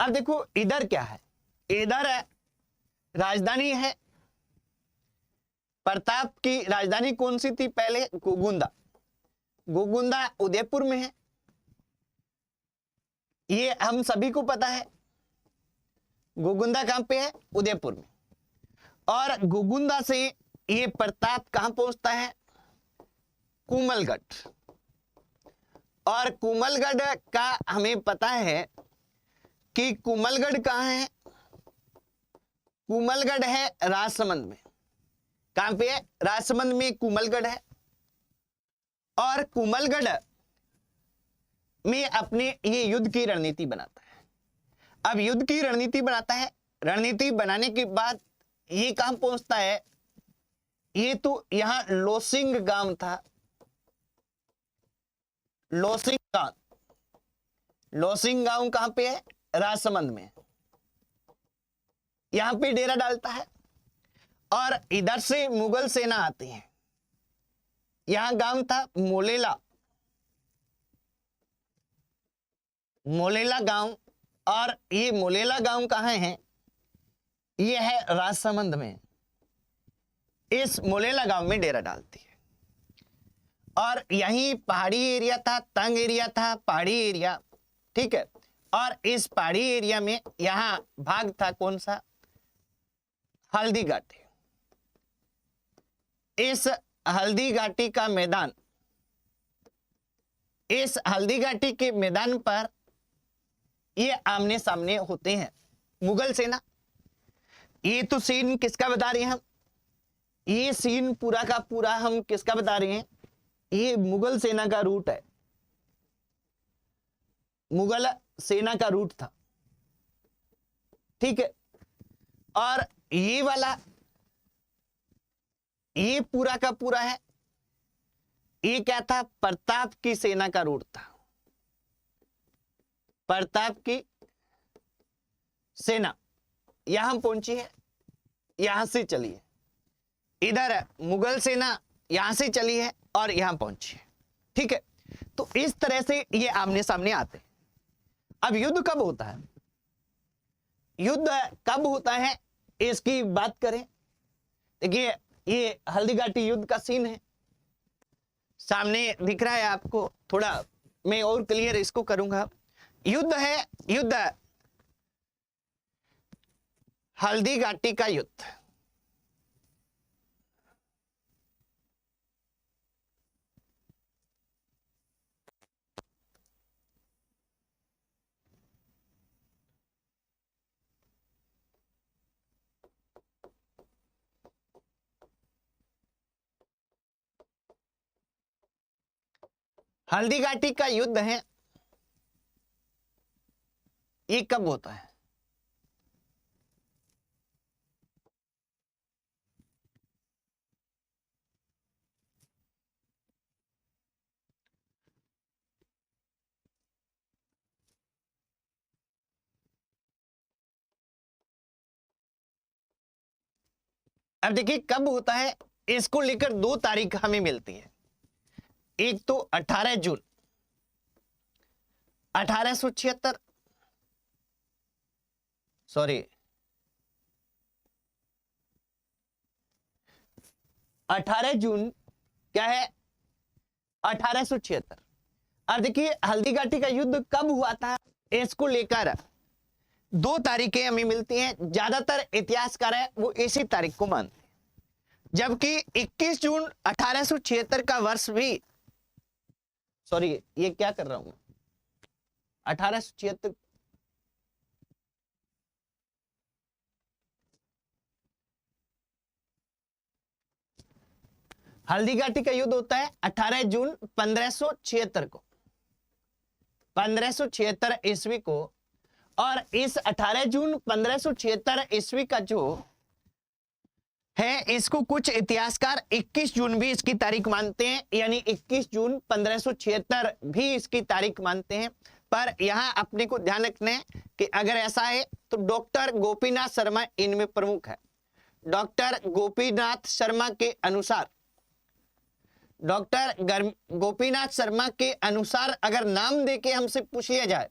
A: अब देखो इधर क्या है, इधर है राजधानी है प्रताप की। राजधानी कौन सी थी पहले? गोगुंदा। गोगुंदा उदयपुर में है, ये हम सभी को पता है। गोगुंदा कहां पे है? उदयपुर में। और गोगुंदा से ये प्रताप कहां पहुंचता है? कुमलगढ़। और कुमलगढ़ का हमें पता है कि कुमलगढ़ कहां है? कुमलगढ़ है राजसमंद में। कहां पे है? राजसमंद में कुमलगढ़ है। और कुमलगढ़ में अपने ये युद्ध की रणनीति बनाता है। अब युद्ध की रणनीति बनाता है, रणनीति बनाने के बाद ये कहां पहुंचता है? ये तो यहां लोसिंग गांव था, लोसिंग गांव। लोसिंग गांव कहां पे है? राजसमंद में। यहां पे डेरा डालता है और इधर से मुगल सेना आती है। यहां गांव था मोलेला, मोलेला गांव। और ये मोलेला गांव कहां है? ये है राजसमंद में। इस मोलेला गांव में डेरा डालती है। और यहीं पहाड़ी एरिया था, तंग एरिया था, पहाड़ी एरिया, ठीक है। और इस पहाड़ी एरिया में यहां भाग था कौन सा? हल्दी घाटी। इस हल्दी घाटी का मैदान, इस हल्दी घाटी के मैदान पर ये आमने सामने होते हैं मुगल सेना। ये तो सीन किसका बता रहे हैं हम? ये सीन पूरा का पूरा हम किसका बता रहे हैं? ये मुगल सेना का रूट है, मुगल सेना का रूट था, ठीक है। और ये वाला, ये पूरा का पूरा है, ये क्या था? प्रताप की सेना का रूट था। प्रताप की सेना यहां पहुंची है, यहां से चली है। इधर है मुगल सेना, यहां से चली है और यहां पहुंची है, ठीक है। तो इस तरह से ये आमने सामने आते हैं। अब युद्ध कब होता है? युद्ध कब होता है इसकी बात करें। देखिए ये हल्दी घाटी युद्ध का सीन है, सामने दिख रहा है आपको। थोड़ा मैं और क्लियर इसको करूंगा। युद्ध है, युद्ध हल्दी घाटी का युद्ध। हल्दी घाटी का युद्ध है, ये कब होता है? अब देखिए कब होता है, इसको लेकर 2 तारीख हमें मिलती है। एक तो 18 जून 1876, सॉरी 18 जून क्या है? 1876। अब देखिए हल्दीघाटी का युद्ध कब हुआ था, इसको लेकर 2 तारीखें हमें मिलती हैं। ज्यादातर इतिहासकार है वो इसी तारीख को मानते हैं, जबकि 21 जून 1876 का वर्ष भी, सॉरी ये क्या कर रहा हूं 1876, हल्दीघाटी का युद्ध होता है 18 जून 1576 को, 1576 ईस्वी को। और इस 18 जून 1576 ईस्वी का जो है, इसको कुछ इतिहासकार 21 जून भी इसकी तारीख मानते हैं, यानी 21 जून 1576 भी इसकी तारीख मानते हैं। पर यहां अपने को ध्यान रखना है कि अगर ऐसा है तो डॉक्टर गोपीनाथ शर्मा इनमें प्रमुख है। डॉक्टर गोपीनाथ शर्मा के अनुसार, डॉक्टर गोपीनाथ शर्मा के अनुसार अगर नाम देके हमसे पूछ लिया जाए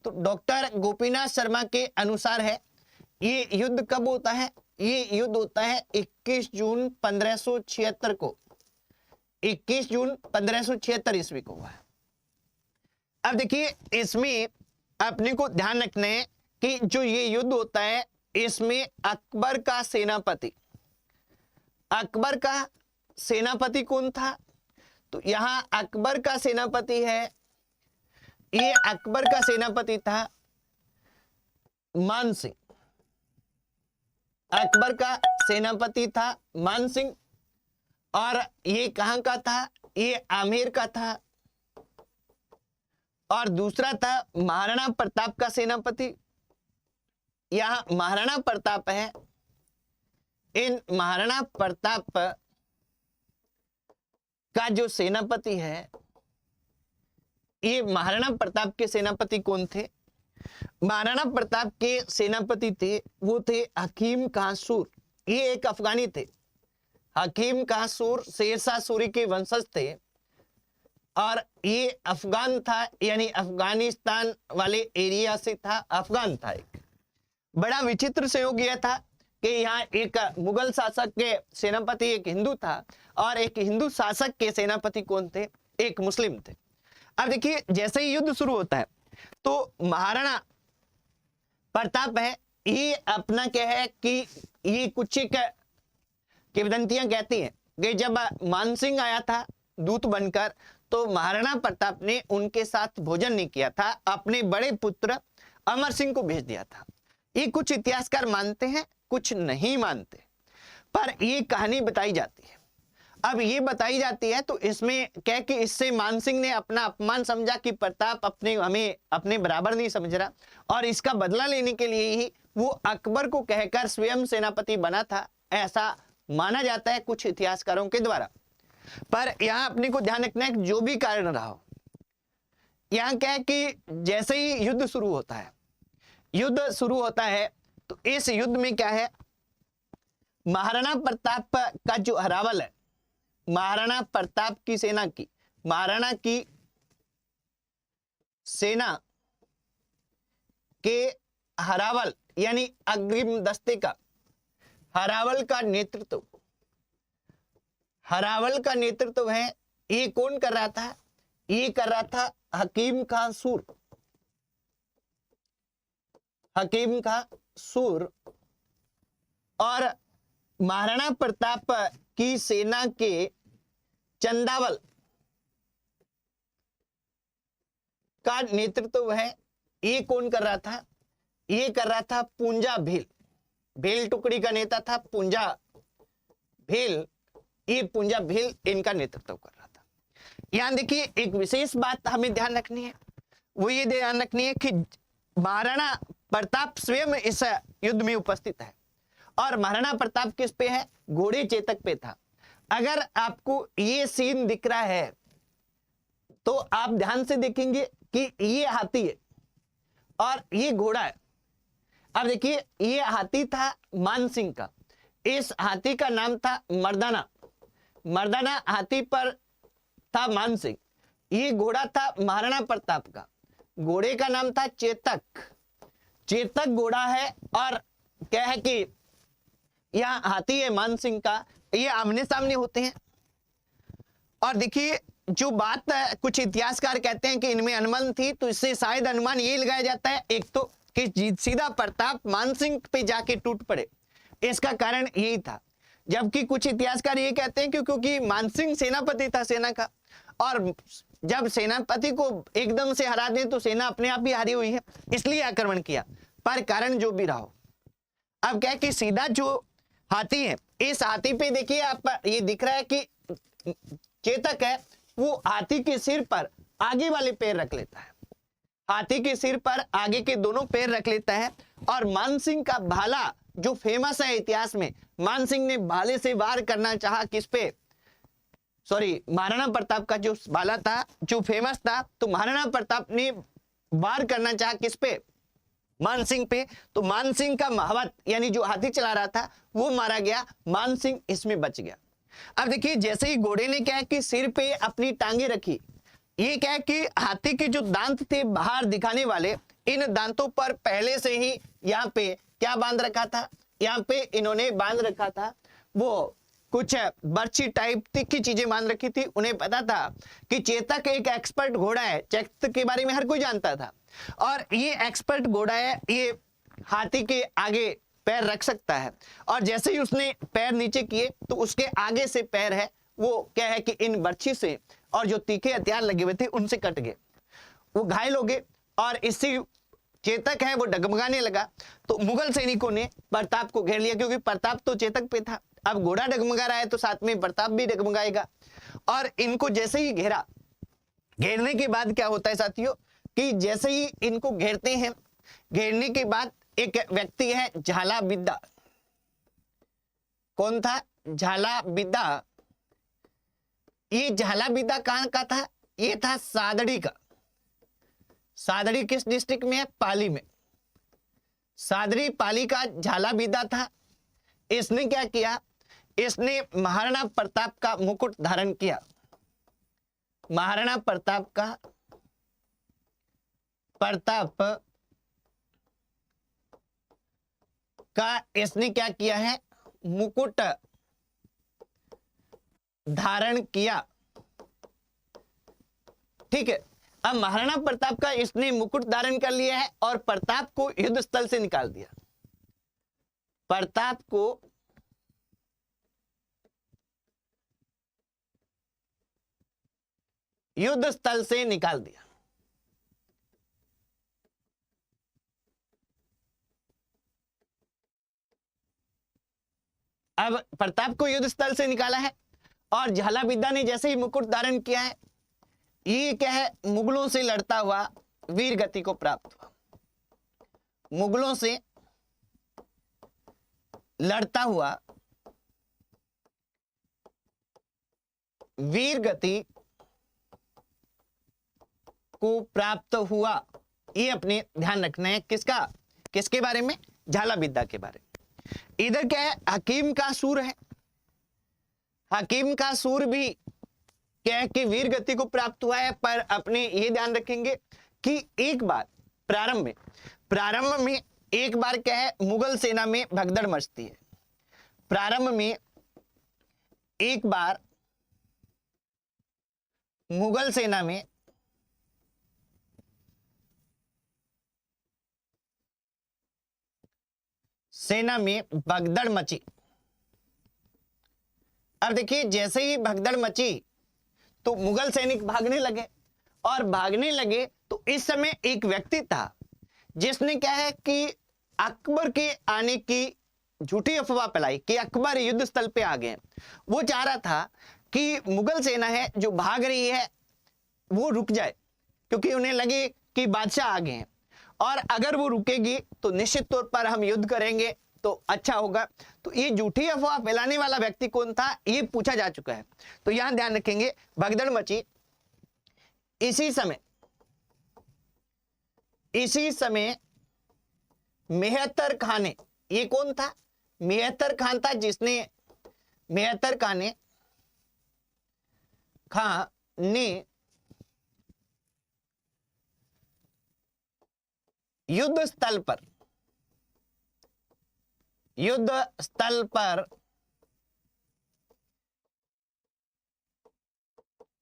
A: तो डॉक्टर गोपीनाथ शर्मा के अनुसार है, ये युद्ध कब होता है, ये युद्ध होता है 21 जून 1576 को, 21 जून 1576 ईस्वी को हुआ है। अब देखिए इसमें अपने को ध्यान रखना है कि जो ये युद्ध होता है इसमें अकबर का सेनापति, अकबर का सेनापति कौन था, तो यहां अकबर का सेनापति है, ये अकबर का सेनापति था मान सिंह, अकबर का सेनापति था मान सिंह। और ये कहां का था, ये आमेर का था। और दूसरा था महाराणा प्रताप का सेनापति, यहां महाराणा प्रताप है, इन महाराणा प्रताप का जो सेनापति है, ये महाराणा प्रताप के सेनापति कौन थे, महाराणा प्रताप के सेनापति थे वो थे हकीम खां सूर, ये एक अफगानी थे। हकीम खां सूर शेरशाह सूरी के वंशज थे और ये अफगान था, यानी अफगानिस्तान वाले एरिया से था, अफगान था। एक बड़ा विचित्र संयोग यह था कि यहाँ एक मुगल शासक के सेनापति एक हिंदू था और एक हिंदू शासक के सेनापति कौन थे, एक मुस्लिम थे। अब देखिए जैसे ही युद्ध शुरू होता है तो महाराणा प्रताप है, ये अपना क्या है कि ये कुछ किंवदंतियां कहती हैं कि जब मानसिंह आया था दूत बनकर तो महाराणा प्रताप ने उनके साथ भोजन नहीं किया था, अपने बड़े पुत्र अमर सिंह को भेज दिया था। ये कुछ इतिहासकार मानते हैं, कुछ नहीं मानते, पर ये कहानी बताई जाती है। अब ये बताई जाती है तो इसमें क्या कि इससे मानसिंह ने अपना अपमान समझा कि प्रताप हमें अपने बराबर नहीं समझ रहा, और इसका बदला लेने के लिए ही वो अकबर को कहकर स्वयं सेनापति बना था, ऐसा माना जाता है कुछ इतिहासकारों के द्वारा। पर यहाँ अपने को ध्यान रखना है कि जो भी कारण रहा हो, यहाँ क्या है कि जैसे ही युद्ध शुरू होता है, युद्ध शुरू होता है तो इस युद्ध में क्या है, महाराणा प्रताप का जो हरावल है, महाराणा प्रताप की सेना की, महाराणा की सेना के हरावल यानी अग्रिम दस्ते का हरावल का नेतृत्व, हरावल का नेतृत्व है, ये कौन कर रहा था, ये कर रहा था हकीम खां सूर, हकीम खां सूर। और महाराणा प्रताप की सेना के चंदावल का नेतृत्व है, ये कौन कर रहा था, ये कर रहा था पूंजा भील, भील टुकड़ी का नेता था पूंजा भील, ये पूंजा भील इनका नेतृत्व कर रहा था। यहां देखिए एक विशेष बात हमें ध्यान रखनी है, वो ये ध्यान रखनी है कि महाराणा प्रताप स्वयं इस युद्ध में उपस्थित है और महाराणा प्रताप किस पे है, घोड़े चेतक पे था। अगर आपको ये सीन दिख रहा है तो आप ध्यान से देखेंगे कि ये हाथी है और ये घोड़ा है। अब देखिए ये हाथी था मान सिंह का, इस हाथी का नाम था मर्दाना, मर्दाना हाथी पर था मान सिंह। ये घोड़ा था महाराणा प्रताप का, घोड़े का नाम था चेतक, चेतक घोड़ा है। और क्या है कि यह हाथी है मान सिंह का, ये आमने सामने होते हैं। और देखिए जो बात कुछ इतिहासकार कहते हैं कि इनमें अनुमान थी, तो इससे शायद अनुमान ये लगाया जाता है एक तो कि सीधा प्रताप मानसिंह पे जाके टूट पड़े, इसका कारण यही था। जबकि कुछ इतिहासकार ये कहते हैं क्योंकि मानसिंह सेनापति था सेना का, और जब सेनापति को एकदम से हरा दें तो सेना अपने आप ही हारी हुई है, इसलिए आक्रमण किया। पर कारण जो भी रहा हो, अब क्या कि सीधा जो हाथी है, इस हाथी पे देखिए आप, ये दिख रहा है कि चेतक है वो हाथी के सिर पर आगे वाले पैर रख लेता है, हाथी के सिर पर आगे के दोनों पैर रख लेता है। और मानसिंह का भाला जो फेमस है इतिहास में, मानसिंह ने भाले से वार करना चाहा किस पे, सॉरी महाराणा प्रताप का जो भाला था जो फेमस था, तो महाराणा प्रताप ने वार करना चाहा किस पे, मानसिंह पे। तो मानसिंह का महावत यानी जो हाथी चला रहा था वो मारा गया, मानसिंह इसमें बच गया। अब देखिए जैसे ही घोड़े ने क्या है कि सिर पे अपनी टांगे रखी, ये क्या है कि हाथी के जो दांत थे बाहर दिखाने वाले, इन दांतों पर पहले से ही यहाँ पे क्या बांध रखा था, यहाँ पे इन्होंने बांध रखा था वो कुछ बर्छी टाइप तीखी चीजें बांध रखी थी। उन्हें पता था कि चेतक एक एक्सपर्ट घोड़ा है, चेतक के बारे में हर कोई जानता था, और ये एक्सपर्ट घोड़ा है, ये हाथी के आगे पैर रख सकता है। और जैसे ही उसने पैर नीचे किए तो उसके आगे से पैर है वो क्या है कि इन बर्छी से और जो तीखे हथियार लगे हुए थे उनसे कट गए, वो घायल हो गए, और इससे चेतक है वो डगमगाने लगा। तो मुगल सैनिकों ने प्रताप को घेर लिया, क्योंकि प्रताप तो चेतक पे था, अब घोड़ा डगमगा रहा है तो साथ में प्रताप भी डगमगाएगा। और इनको जैसे ही घेरा, घेरने के बाद क्या होता है साथियों कि जैसे ही इनको घेरते हैं, घेरने के बाद एक व्यक्ति है झाला बिद्दा। कौन था? झाला बिद्दा। ये झाला बिद्दा कहां का था? ये था सादड़ी का। सादड़ी किस डिस्ट्रिक्ट में है? पाली में। सादड़ी पाली का झाला बिद्दा था। इसने क्या किया? इसने महाराणा प्रताप का मुकुट धारण किया। महाराणा प्रताप का इसने क्या किया है? मुकुट धारण किया। ठीक है, अब महाराणा प्रताप का इसने मुकुट धारण कर लिया है और प्रताप को युद्ध स्थल से निकाल दिया। प्रताप को युद्ध स्थल से निकाल दिया। अब प्रताप को युद्ध स्थल से निकाला है, और झाला बिद्दा ने जैसे ही मुकुट धारण किया है, ये क्या है? मुगलों से लड़ता हुआ वीर गति को प्राप्त हुआ। मुगलों से लड़ता हुआ वीर गति को प्राप्त हुआ। ये अपने ध्यान रखना है। किसका? किसके बारे में? झाला बिद्दा के बारे में। इधर क्या है? हकीम का सूर है। हकीम का सूर भी क्या है कि वीर गति को प्राप्त हुआ है, पर अपने ये ध्यान रखेंगे कि एक बार प्रारंभ में एक बार क्या है? मुगल सेना में भगदड़ मचती है। प्रारंभ में एक बार मुगल सेना में भगदड़ मची। अब देखिए जैसे ही भगदड़ मची तो मुगल सैनिक भागने लगे, और भागने लगे तो इस समय एक व्यक्ति था जिसने क्या है कि अकबर के आने की झूठी अफवाह फैलाई कि अकबर युद्ध स्थल पे आ गए। वो चाह रहा था कि मुगल सेना है जो भाग रही है वो रुक जाए, क्योंकि उन्हें लगे कि बादशाह आ गए हैं, और अगर वो रुकेगी तो निश्चित तौर पर हम युद्ध करेंगे तो अच्छा होगा। तो ये झूठी अफवाह फैलाने वाला व्यक्ति कौन था, ये पूछा जा चुका है। तो यहां ध्यान रखेंगे, भगदड़ मची। इसी समय मेहतर खान ने, ये कौन था? मेहतर खान था, जिसने मेहतर खान ने युद्ध स्थल पर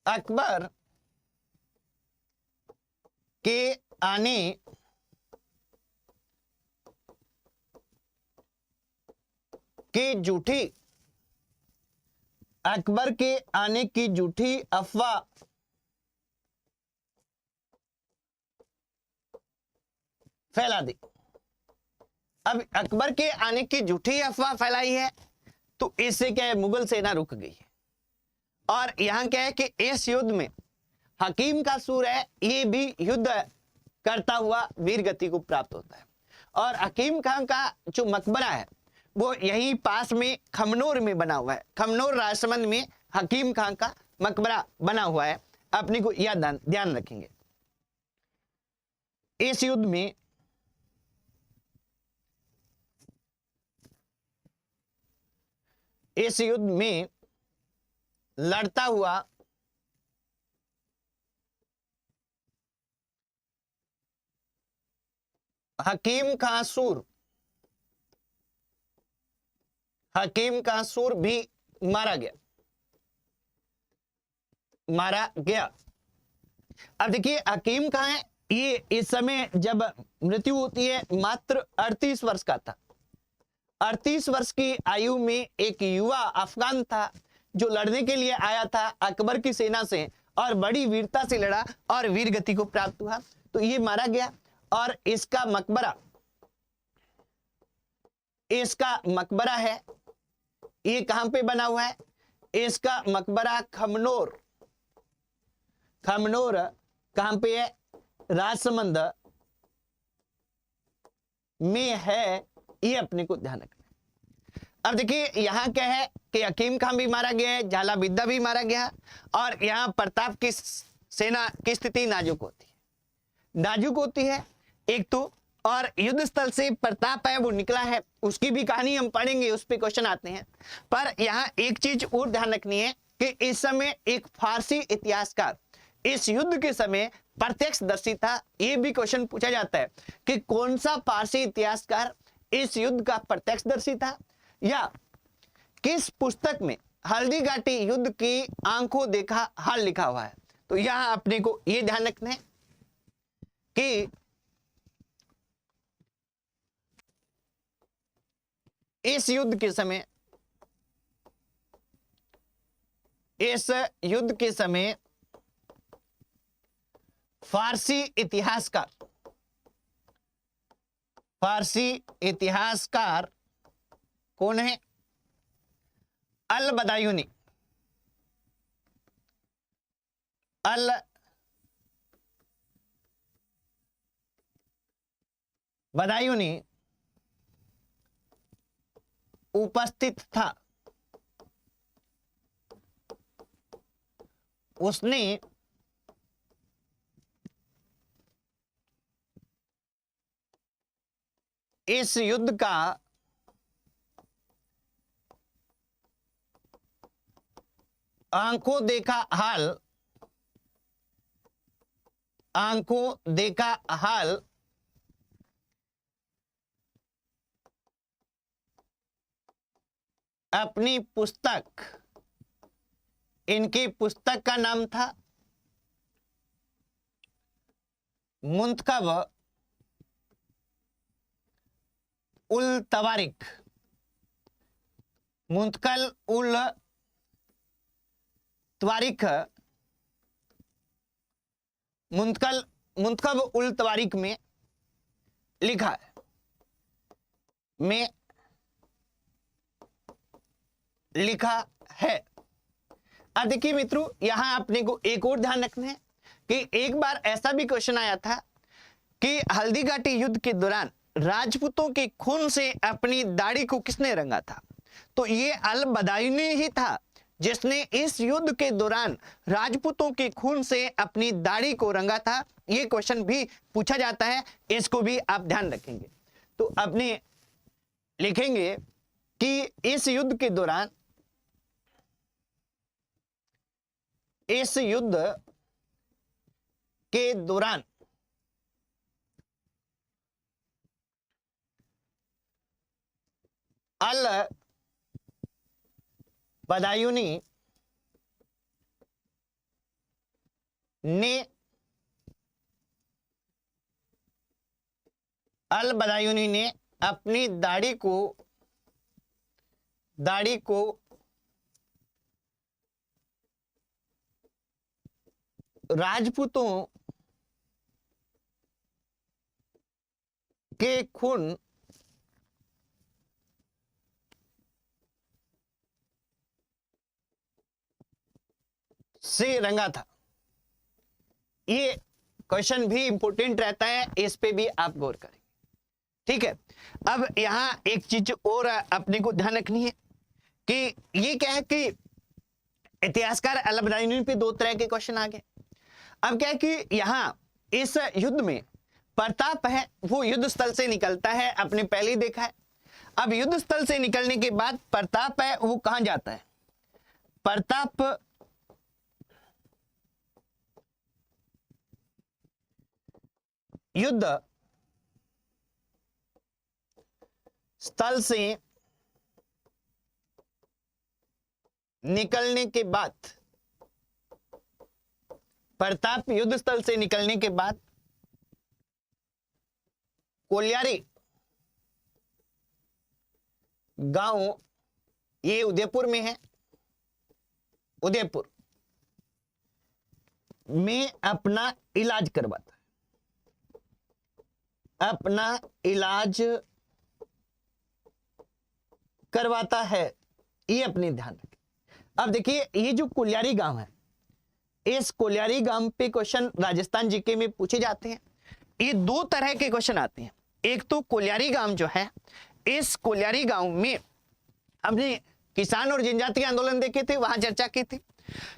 A: अकबर के आने की झूठी अकबर के आने की झूठी अफवाह फैला दी। अब अकबर के आने की झूठी अफवाह फैलाई है तो इससे क्या है, मुगल सेना रुक गई है। और यहां क्या है कि इस युद्ध में हकीम का सूर है, ये भी युद्ध करता हुआ वीर गति को प्राप्त होता है। और हकीम खान का जो मकबरा है वो यहीं पास में खमनोर में बना हुआ है। खमनोर राजसमंद में हकीम खान का मकबरा बना हुआ है, अपने को यह ध्यान रखेंगे। इस युद्ध में लड़ता हुआ हकीम का सूर भी मारा गया। अब देखिए हकीम कहां है, ये इस समय जब मृत्यु होती है मात्र 38 वर्ष का था। 38 वर्ष की आयु में एक युवा अफगान था जो लड़ने के लिए आया था अकबर की सेना से और बड़ी वीरता से लड़ा और वीर गति को प्राप्त हुआ, तो ये मारा गया। और इसका मकबरा है, ये कहां पे बना हुआ है, इसका मकबरा खमनोर कहां पे है, राजसमंद में है, ये अपने को ध्यान रखना है। अब देखिए यहां क्या है कि हकीम खान भी मारा गया है, झाला विद्या भी मारा गया और यहां प्रताप की सेना की स्थिति नाजुक होती है एक तो। और युद्ध स्थल से प्रताप है वो निकला है, उसकी भी कहानी हम पढ़ेंगे, उस पे क्वेश्चन आते हैं। पर यहां एक चीज और ध्यान रखनी है कि इस समय एक फारसी इतिहासकार इस युद्ध के समय प्रत्यक्षदर्शी था। ये भी क्वेश्चन पूछा जाता है कि कौन सा फारसी इतिहासकार इस युद्ध का प्रत्यक्षदर्शी था, या किस पुस्तक में हल्दी घाटी युद्ध की आंखों देखा हाल लिखा हुआ है। तो यहां अपने को यह ध्यान रखना है कि इस युद्ध के समय फारसी इतिहासकार कौन है, अल बदायूनी उपस्थित था। उसने इस युद्ध का आंखों देखा हाल अपनी पुस्तक, इनकी पुस्तक का नाम था मुंतखब उल तवारिख, मुंतखब उल तवारिख में लिखा है, अब देखिए मित्रों यहां अपने को एक और ध्यान रखना है कि एक बार ऐसा भी क्वेश्चन आया था कि हल्दी घाटी युद्ध के दौरान राजपूतों के खून से अपनी दाढ़ी को किसने रंगा था। तो ये अल बदायूनी ही था जिसने इस युद्ध के दौरान राजपूतों के खून से अपनी दाढ़ी को रंगा था। ये क्वेश्चन भी पूछा जाता है, इसको भी आप ध्यान रखेंगे। तो अपने लिखेंगे कि इस युद्ध के दौरान अल बदायूनी ने अल बदायूनी ने अपनी दाढ़ी को राजपूतों के खून से रंगा था। ये क्वेश्चन भी इंपॉर्टेंट रहता है, इस पे भी आप गौर करें। ठीक है, अब यहां एक चीज और अपने को ध्यान रखनी है कि ये क्या है कि इतिहासकार अल बदायूनी पे दो तरह के क्वेश्चन आ गए। अब क्या है कि यहां इस युद्ध में प्रताप है वो युद्ध स्थल से निकलता है, आपने पहले ही देखा है। अब युद्ध स्थल से निकलने के बाद प्रताप है वो कहां जाता है? प्रताप युद्ध स्थल से निकलने के बाद, प्रताप युद्ध स्थल से निकलने के बाद कोलियारी गांव, ये उदयपुर में है, उदयपुर में अपना इलाज करवाता है, अपना इलाज करवाता है। ये अपने ध्यान रखें। अब देखिए ये जो कोलियारी गांव है, इस कोलियारी गांव पे क्वेश्चन राजस्थान जीके में पूछे जाते हैं। ये दो तरह के क्वेश्चन आते हैं। एक तो कोलियारी गांव जो है, इस कोलियारी गांव में हमने किसान और जनजातीय आंदोलन देखे थे, वहां चर्चा की थी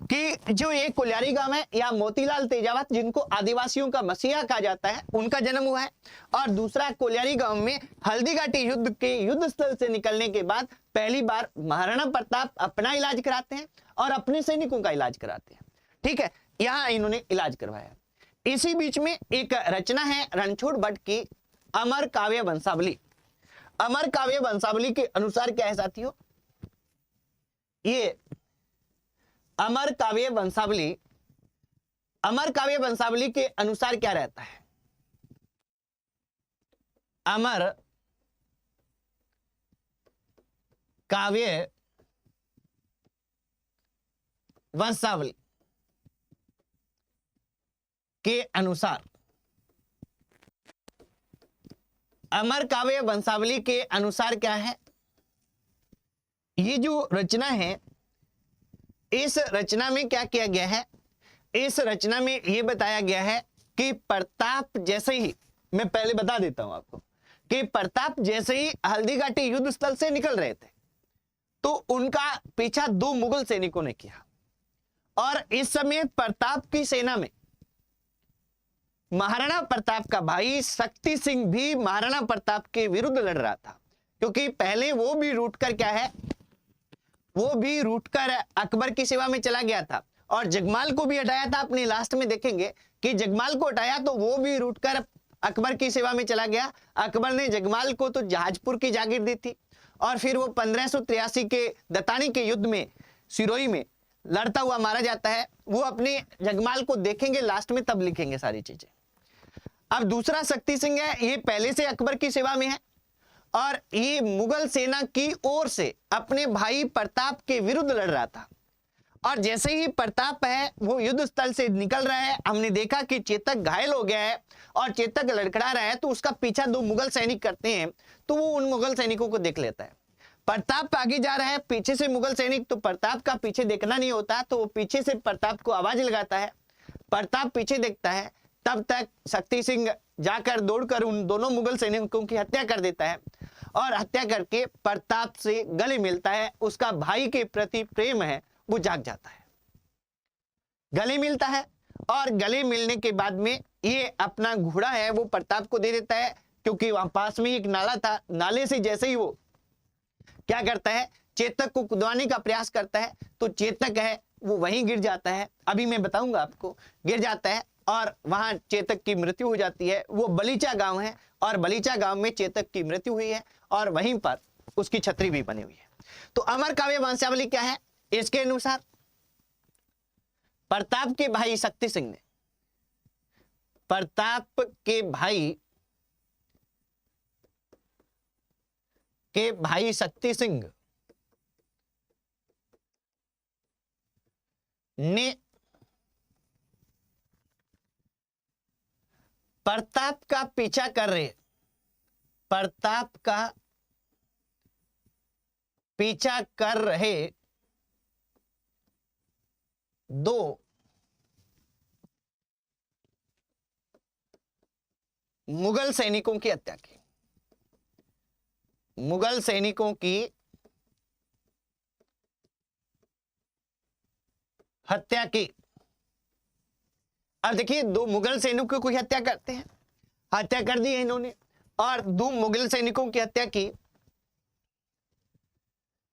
A: कि जो ये कोलियारी गांव है या मोतीलाल तेजावत जिनको आदिवासियों का मसीहा कहा जाता है, उनका जन्म हुआ है। और दूसरा कोलियारी गांव में हल्दीघाटी युद्ध के युद्ध स्थल से निकलने के बाद पहली बार महाराणा प्रताप अपना इलाज कराते हैं और अपने सैनिकों का इलाज कराते हैं। ठीक है, यहां इन्होंने इलाज करवाया। इसी बीच में एक रचना है रणछोड़ भट्ट की अमर काव्य वंशावली। अमर काव्य वंशावली के अनुसार क्या है साथियों? ये अमर काव्य वंशावली के अनुसार क्या रहता है? अमर काव्य वंशावली के अनुसार, अमर काव्य वंशावली के अनुसार क्या है? ये जो रचना है, इस रचना में क्या किया गया है? इस रचना में ये बताया गया है कि प्रताप जैसे ही, मैं पहले बता देता हूं आपको कि प्रताप जैसे ही हल्दीघाटी युद्ध स्थल से निकल रहे थे तो उनका पीछा दो मुगल सैनिकों ने किया, और इस समय प्रताप की सेना में महाराणा प्रताप का भाई शक्ति सिंह भी महाराणा प्रताप के विरुद्ध लड़ रहा था, क्योंकि पहले वो भी रूठकर क्या है, वो भी रूठकर अकबर की सेवा में चला गया था और जगमाल को भी हटाया था। अपने लास्ट में देखेंगे कि जगमाल को हटाया तो वो भी रूठकर अकबर की सेवा में चला गया। अकबर ने जगमाल को तो जहाजपुर की जागीर दी थी और फिर वो 1583 के दतानी के युद्ध में सिरोही में लड़ता हुआ मारा जाता है। वो अपने जगमाल को देखेंगे लास्ट में, तब लिखेंगे सारी चीजें। अब दूसरा शक्ति सिंह है, ये पहले से अकबर की सेवा में है और ये मुगल सेना की ओर से अपने भाई प्रताप के विरुद्ध लड़ रहा था। और जैसे ही प्रताप है वो युद्ध स्थल से निकल रहा है, हमने देखा कि चेतक घायल हो गया है और चेतक लड़खड़ा रहा है, तो उसका पीछा दो मुगल सैनिक करते हैं। तो वो उन मुगल सैनिकों को देख लेता है। प्रताप आगे जा रहा है, पीछे से मुगल सैनिक, तो प्रताप का पीछे देखना नहीं होता, तो वो पीछे से प्रताप को आवाज लगाता है। प्रताप पीछे देखता है, तब तक शक्ति सिंह जाकर दौड़कर उन दोनों मुगल सैनिकों की हत्या कर देता है और हत्या करके प्रताप से गले मिलता है। उसका भाई के प्रति प्रेम है वो जाग जाता है, गले मिलता है और गले मिलने के बाद में ये अपना घोड़ा है वो प्रताप को दे देता है, क्योंकि वहां पास में एक नाला था। नाले से जैसे ही वो क्या करता है, चेतक को कुदवाने का प्रयास करता है, तो चेतक है वो वहीं गिर जाता है। अभी मैं बताऊंगा आपको, गिर जाता है और वहां चेतक की मृत्यु हो जाती है। वो बलीचा गांव है और बलीचा गांव में चेतक की मृत्यु हुई है और वहीं पर उसकी छतरी भी बनी हुई है। तो अमर काव्य वंशावली क्या है? इसके अनुसार प्रताप के भाई शक्ति सिंह ने प्रताप के भाई शक्ति सिंह ने प्रताप का पीछा कर रहे प्रताप का पीछा कर रहे दो मुगल सैनिकों की हत्या की। मुगल सैनिकों की हत्या की। अब देखिए, दो मुगल सैनिकों की हत्या करते हैं, हत्या कर दी है इन्होंने, और दो मुगल सैनिकों की हत्या की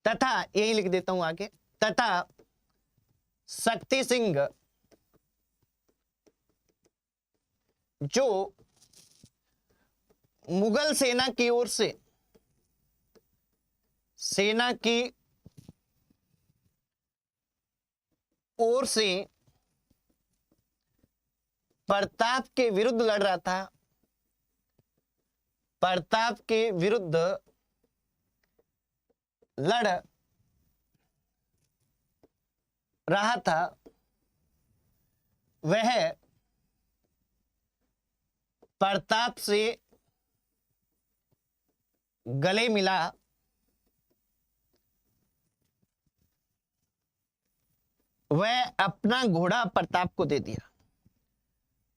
A: तथा, यही लिख देता हूं आगे, तथा शक्ति सिंह जो मुगल सेना की ओर से प्रताप के विरुद्ध लड़ रहा था, प्रताप के विरुद्ध लड़ रहा था, वह प्रताप से गले मिला, वह अपना घोड़ा प्रताप को दे दिया,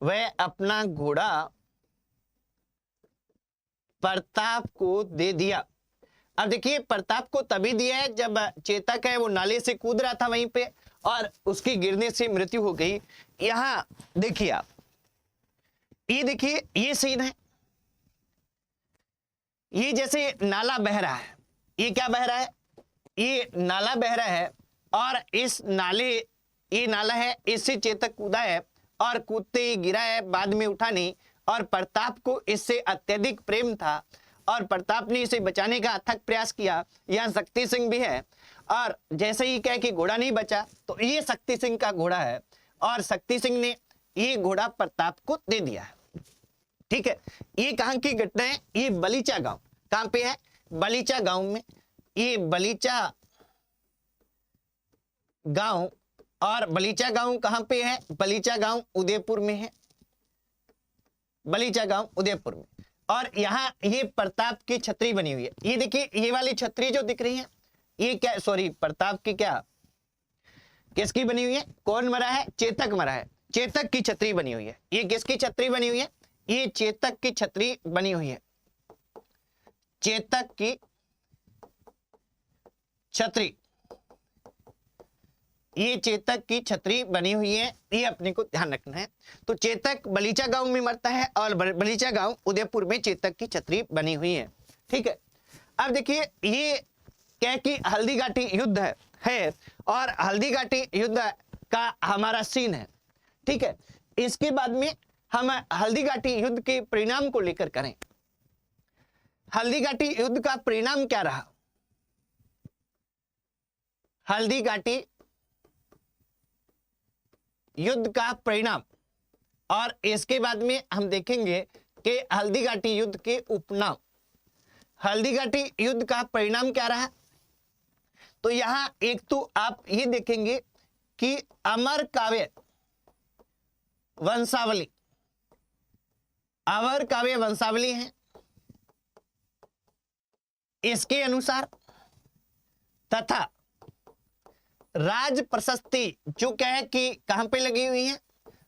A: वह अपना घोड़ा प्रताप को दे दिया। अब देखिए, प्रताप को तभी दिया है जब चेतक है वो नाले से कूद रहा था वहीं पे, और उसकी गिरने से मृत्यु हो गई। यहां देखिए आप, ये देखिए, ये सीन है, ये जैसे नाला बह रहा है, ये क्या बह रहा है, ये नाला बह रहा है, और इस नाले, ये नाला है, इससे चेतक कूदा है और कूदते ही गिरा है, बाद में उठा नहीं, और प्रताप को इससे अत्यधिक प्रेम था और प्रताप ने इसे बचाने का अथक प्रयास किया। यहाँ शक्ति सिंह भी है, और जैसे ही कहे कि घोड़ा नहीं बचा, तो ये शक्ति सिंह का घोड़ा है, और शक्ति सिंह ने ये घोड़ा प्रताप को दे दिया है। ठीक है, ये कहां की घटना है, ये बलीचा गांव, कहां पे है, बलीचा गांव में, ये बलीचा गांव, और बलीचा गांव कहां पे है, बलीचा गांव उदयपुर में है, बलीचा गांव उदयपुर में। और यहाँ ये प्रताप की छतरी बनी हुई है, ये देखिए, ये वाली छतरी जो दिख रही है, ये क्या, सॉरी, प्रताप की क्या, किसकी बनी हुई है, कौन मरा है, चेतक मरा है, चेतक की छतरी बनी हुई है। ये किसकी छतरी बनी हुई है, ये चेतक की छतरी बनी हुई है, चेतक की छतरी, ये चेतक की छतरी बनी हुई है, ये अपने को ध्यान रखना है। तो चेतक बलीचा गांव में मरता है, और बलीचा गांव उदयपुर में चेतक की छतरी बनी हुई है। ठीक है, अब देखिए, ये क्या कि हल्दीघाटी युद्ध है, और हल्दीघाटी युद्ध का हमारा सीन है। ठीक है, इसके बाद में हम हल्दीघाटी युद्ध के परिणाम को लेकर करें। हल्दीघाटी युद्ध का परिणाम क्या रहा, हल्दीघाटी युद्ध का परिणाम, और इसके बाद में हम देखेंगे कि हल्दीघाटी युद्ध के उपनाम। हल्दीघाटी युद्ध का परिणाम क्या रहा, तो यहां एक तो आप ये देखेंगे कि अमर काव्य वंशावली, अमर काव्य वंशावली है, इसके अनुसार, तथा राज प्रशस्ति जो क्या है कि कहां पे लगी हुई है,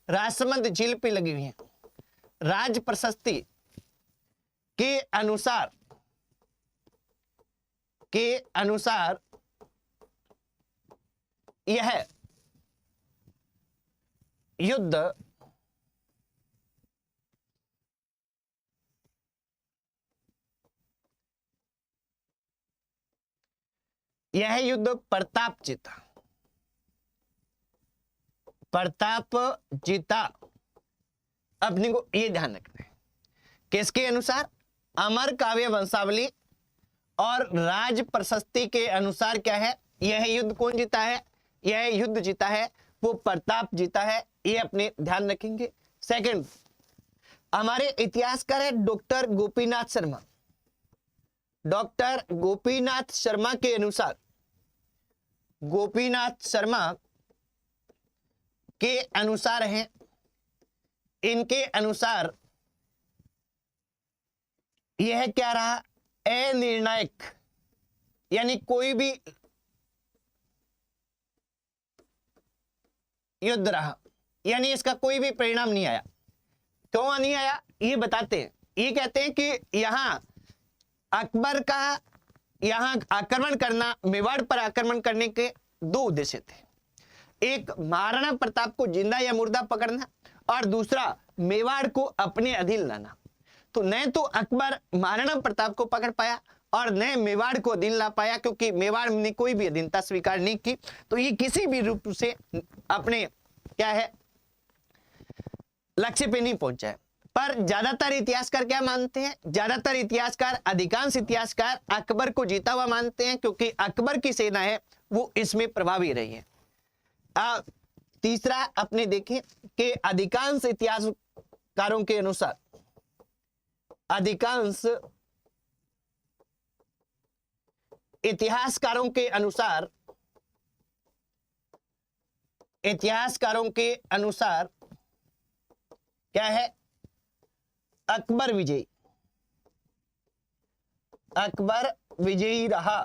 A: राजसमंद झील पे लगी हुई है, राज प्रशस्ति के अनुसार यह युद्ध प्रताप जीता, प्रताप जीता। अपने को ये ध्यान रखना है, किसके अनुसार, अमर काव्य वंशावली और राज प्रशस्ति के अनुसार क्या है, यह युद्ध कौन जीता है, यह युद्ध जीता है वो प्रताप जीता है, ये अपने ध्यान रखेंगे। सेकंड, हमारे इतिहासकार है डॉक्टर गोपीनाथ शर्मा। डॉक्टर गोपीनाथ शर्मा के अनुसार, गोपीनाथ शर्मा के अनुसार हैं, इनके अनुसार यह क्या रहा, अनिर्णायक, यानी कोई भी युद्ध रहा, यानी इसका कोई भी परिणाम नहीं आया। क्यों नहीं आया ये बताते हैं। ये कहते हैं कि यहां अकबर का यहां आक्रमण करना, मेवाड़ पर आक्रमण करने के दो उद्देश्य थे। एक महाराणा प्रताप को जिंदा या मुर्दा पकड़ना, और दूसरा मेवाड़ को अपने अधीन लाना। तो न तो अकबर महाराणा प्रताप को पकड़ पाया और न मेवाड़ को अधीन ला पाया, क्योंकि मेवाड़ ने कोई भी अधीनता स्वीकार नहीं की। तो ये किसी भी रूप से अपने क्या है लक्ष्य पे नहीं पहुंचा है। पर ज्यादातर इतिहासकार क्या मानते हैं, ज्यादातर इतिहासकार, अधिकांश इतिहासकार अकबर को जीता हुआ मानते हैं, क्योंकि अकबर की सेना है वो इसमें प्रभावी रही है। तीसरा अपने देखें कि अधिकांश इतिहासकारों के अनुसार, अधिकांश इतिहासकारों के अनुसार, इतिहासकारों के अनुसार क्या है, अकबर विजयी, अकबर विजयी रहा,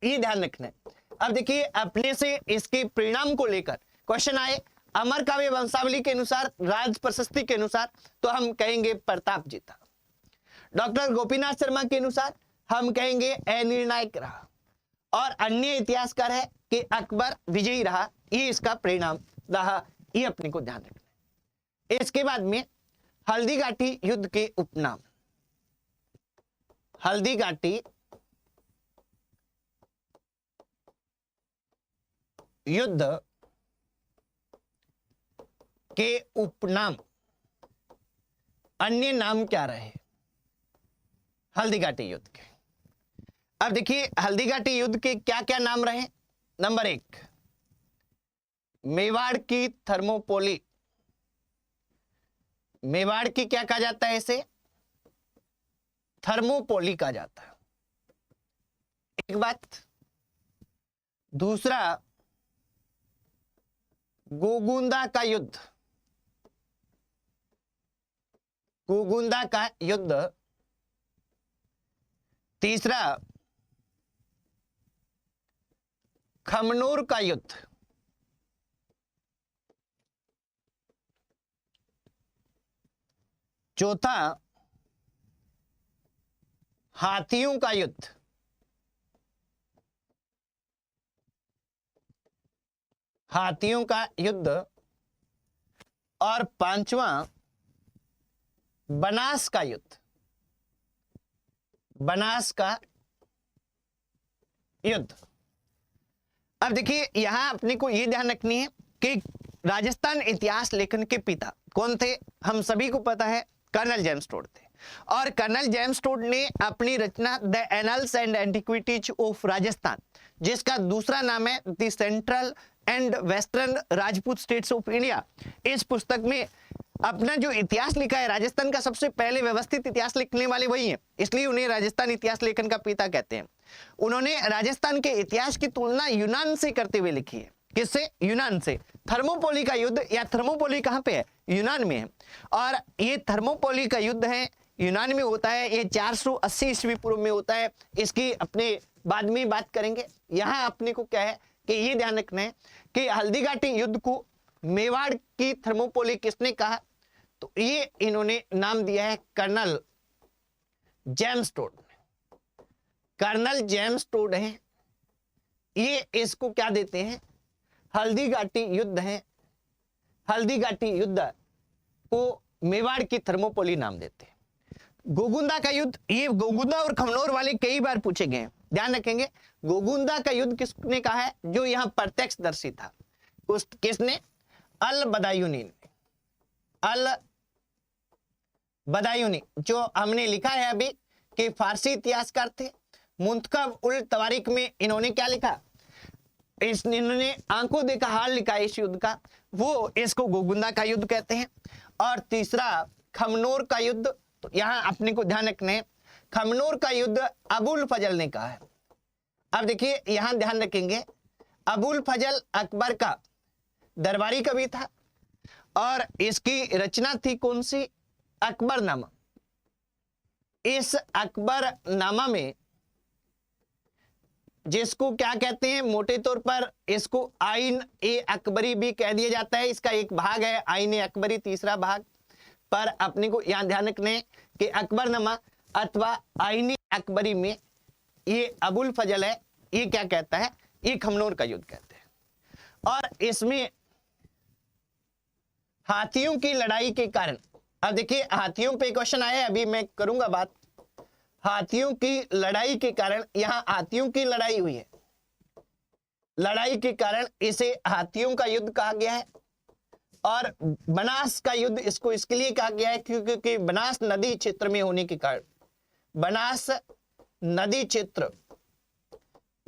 A: ये ध्यान रखना है। अब देखिए अपने से इसके परिणाम को लेकर क्वेश्चन आए। अमर काव्य वंशावली के अनुसार, राज प्रशस्ति के अनुसार तो हम कहेंगे प्रताप जीता। डॉक्टर गोपीनाथ शर्मा के अनुसार हम कहेंगे अनिर्णायक रहा, और अन्य इतिहासकार है कि अकबर विजयी रहा, ये इसका परिणाम रहा। ये अपने को ध्यान रखना है। इसके बाद में हल्दीघाटी युद्ध के उपनाम। हल्दीघाटी युद्ध के उपनाम, अन्य नाम क्या रहे हल्दीघाटी युद्ध के। अब देखिए हल्दीघाटी युद्ध के क्या क्या नाम रहे। नंबर 1, मेवाड़ की थर्मोपोली। मेवाड़ की क्या कहा जाता है, इसे थर्मोपोली कहा जाता है, एक बात। दूसरा गोगुंदा का युद्ध, गोगुंदा का युद्ध। तीसरा खमनोर का युद्ध। चौथा हाथियों का युद्ध। हाथियों का युद्ध। और पांचवा बनास का युद्ध। बनास का युद्ध। अब देखिए यहां अपने को यह ध्यान रखनी है कि राजस्थान इतिहास लेखन के पिता कौन थे, हम सभी को पता है कर्नल जेम्स टोड थे। और कर्नल जेम्स टोड ने अपनी रचना the annals and antiquities of Rajasthan, जिसका दूसरा नाम है the central and western Rajput states of India, इस पुस्तक में अपना जो इतिहास लिखा है राजस्थान का, सबसे पहले व्यवस्थित इतिहास लिखने वाले वही हैं, इसलिए उन्हें राजस्थान इतिहास लेखन का पिता कहते हैं। उन्होंने राजस्थान के इतिहास की तुलना यूनान से करते हुए लिखी है। किससे? यूनान से। थर्मोपोली का युद्ध, या थर्मोपोली कहां पे है? यूनान में है। और ये थर्मोपोली का युद्ध है यूनान में होता है, ये 480 ईस्वी पूर्व में होता है। इसकी अपने बाद में बात करेंगे। यहां अपने को क्या है कि ये ध्यान रखना है कि हल्दीघाटी युद्ध को मेवाड़ की थर्मोपोली किसने कहा, तो ये इन्होंने नाम दिया है colonel James Tod. Colonel James Tod है, ये इसको क्या देते हैं, हल्दीघाटी युद्ध है। हल्दीघाटी युद्ध को मेवाड़ की थर्मोपोली नाम देते हैं। गोगुंदा का युद्ध, ये गोगुंदा और खमनोर वाले कई बार पूछे गए हैं, ध्यान रखेंगे। गोगुंदा का युद्ध किसने कहा है, जो यहां प्रत्यक्षदर्शी था, किसने? अल बदायूनी। अल बदायूनी, जो हमने लिखा है अभी कि फारसी इतिहासकार थे। मुंतखब उल तवारीख में इन्होंने क्या लिखा, इन्होंने आंखों देखा हाल लिखा इस युद्ध का, वो इसको गोगुंदा का युद्ध कहते हैं। और तीसरा खमनोर का युद्ध, तो यहां अपने को ध्यान रखना है खमनोर का युद्ध अबुल फजल ने कहा है। अब देखिए यहां ध्यान रखेंगे, अबुल फजल अकबर का दरबारी कवि था और इसकी रचना थी कौन सी, अकबरनामा। इस अकबरनामा में, जिसको क्या कहते हैं मोटे तौर पर, इसको आइन ए अकबरी भी कह दिया जाता है। इसका एक भाग है आइन ए अकबरी, तीसरा भाग। पर अपने को यहां ध्यान रखने कि अकबरनामा अथवा आइन ए अकबरी में ये अबुल फजल है, ये क्या कहता है, ये खमनोर का युद्ध कहते हैं। और इसमें हाथियों की लड़ाई के कारण, अब देखिए हाथियों पे क्वेश्चन आया है, अभी मैं करूंगा बात। हाथियों की लड़ाई के कारण, यहां हाथियों की लड़ाई हुई है, लड़ाई के कारण इसे हाथियों का युद्ध कहा गया है। और बनास का युद्ध इसको इसके लिए कहा गया है क्योंकि बनास नदी क्षेत्र में होने के कारण, बनास नदी क्षेत्र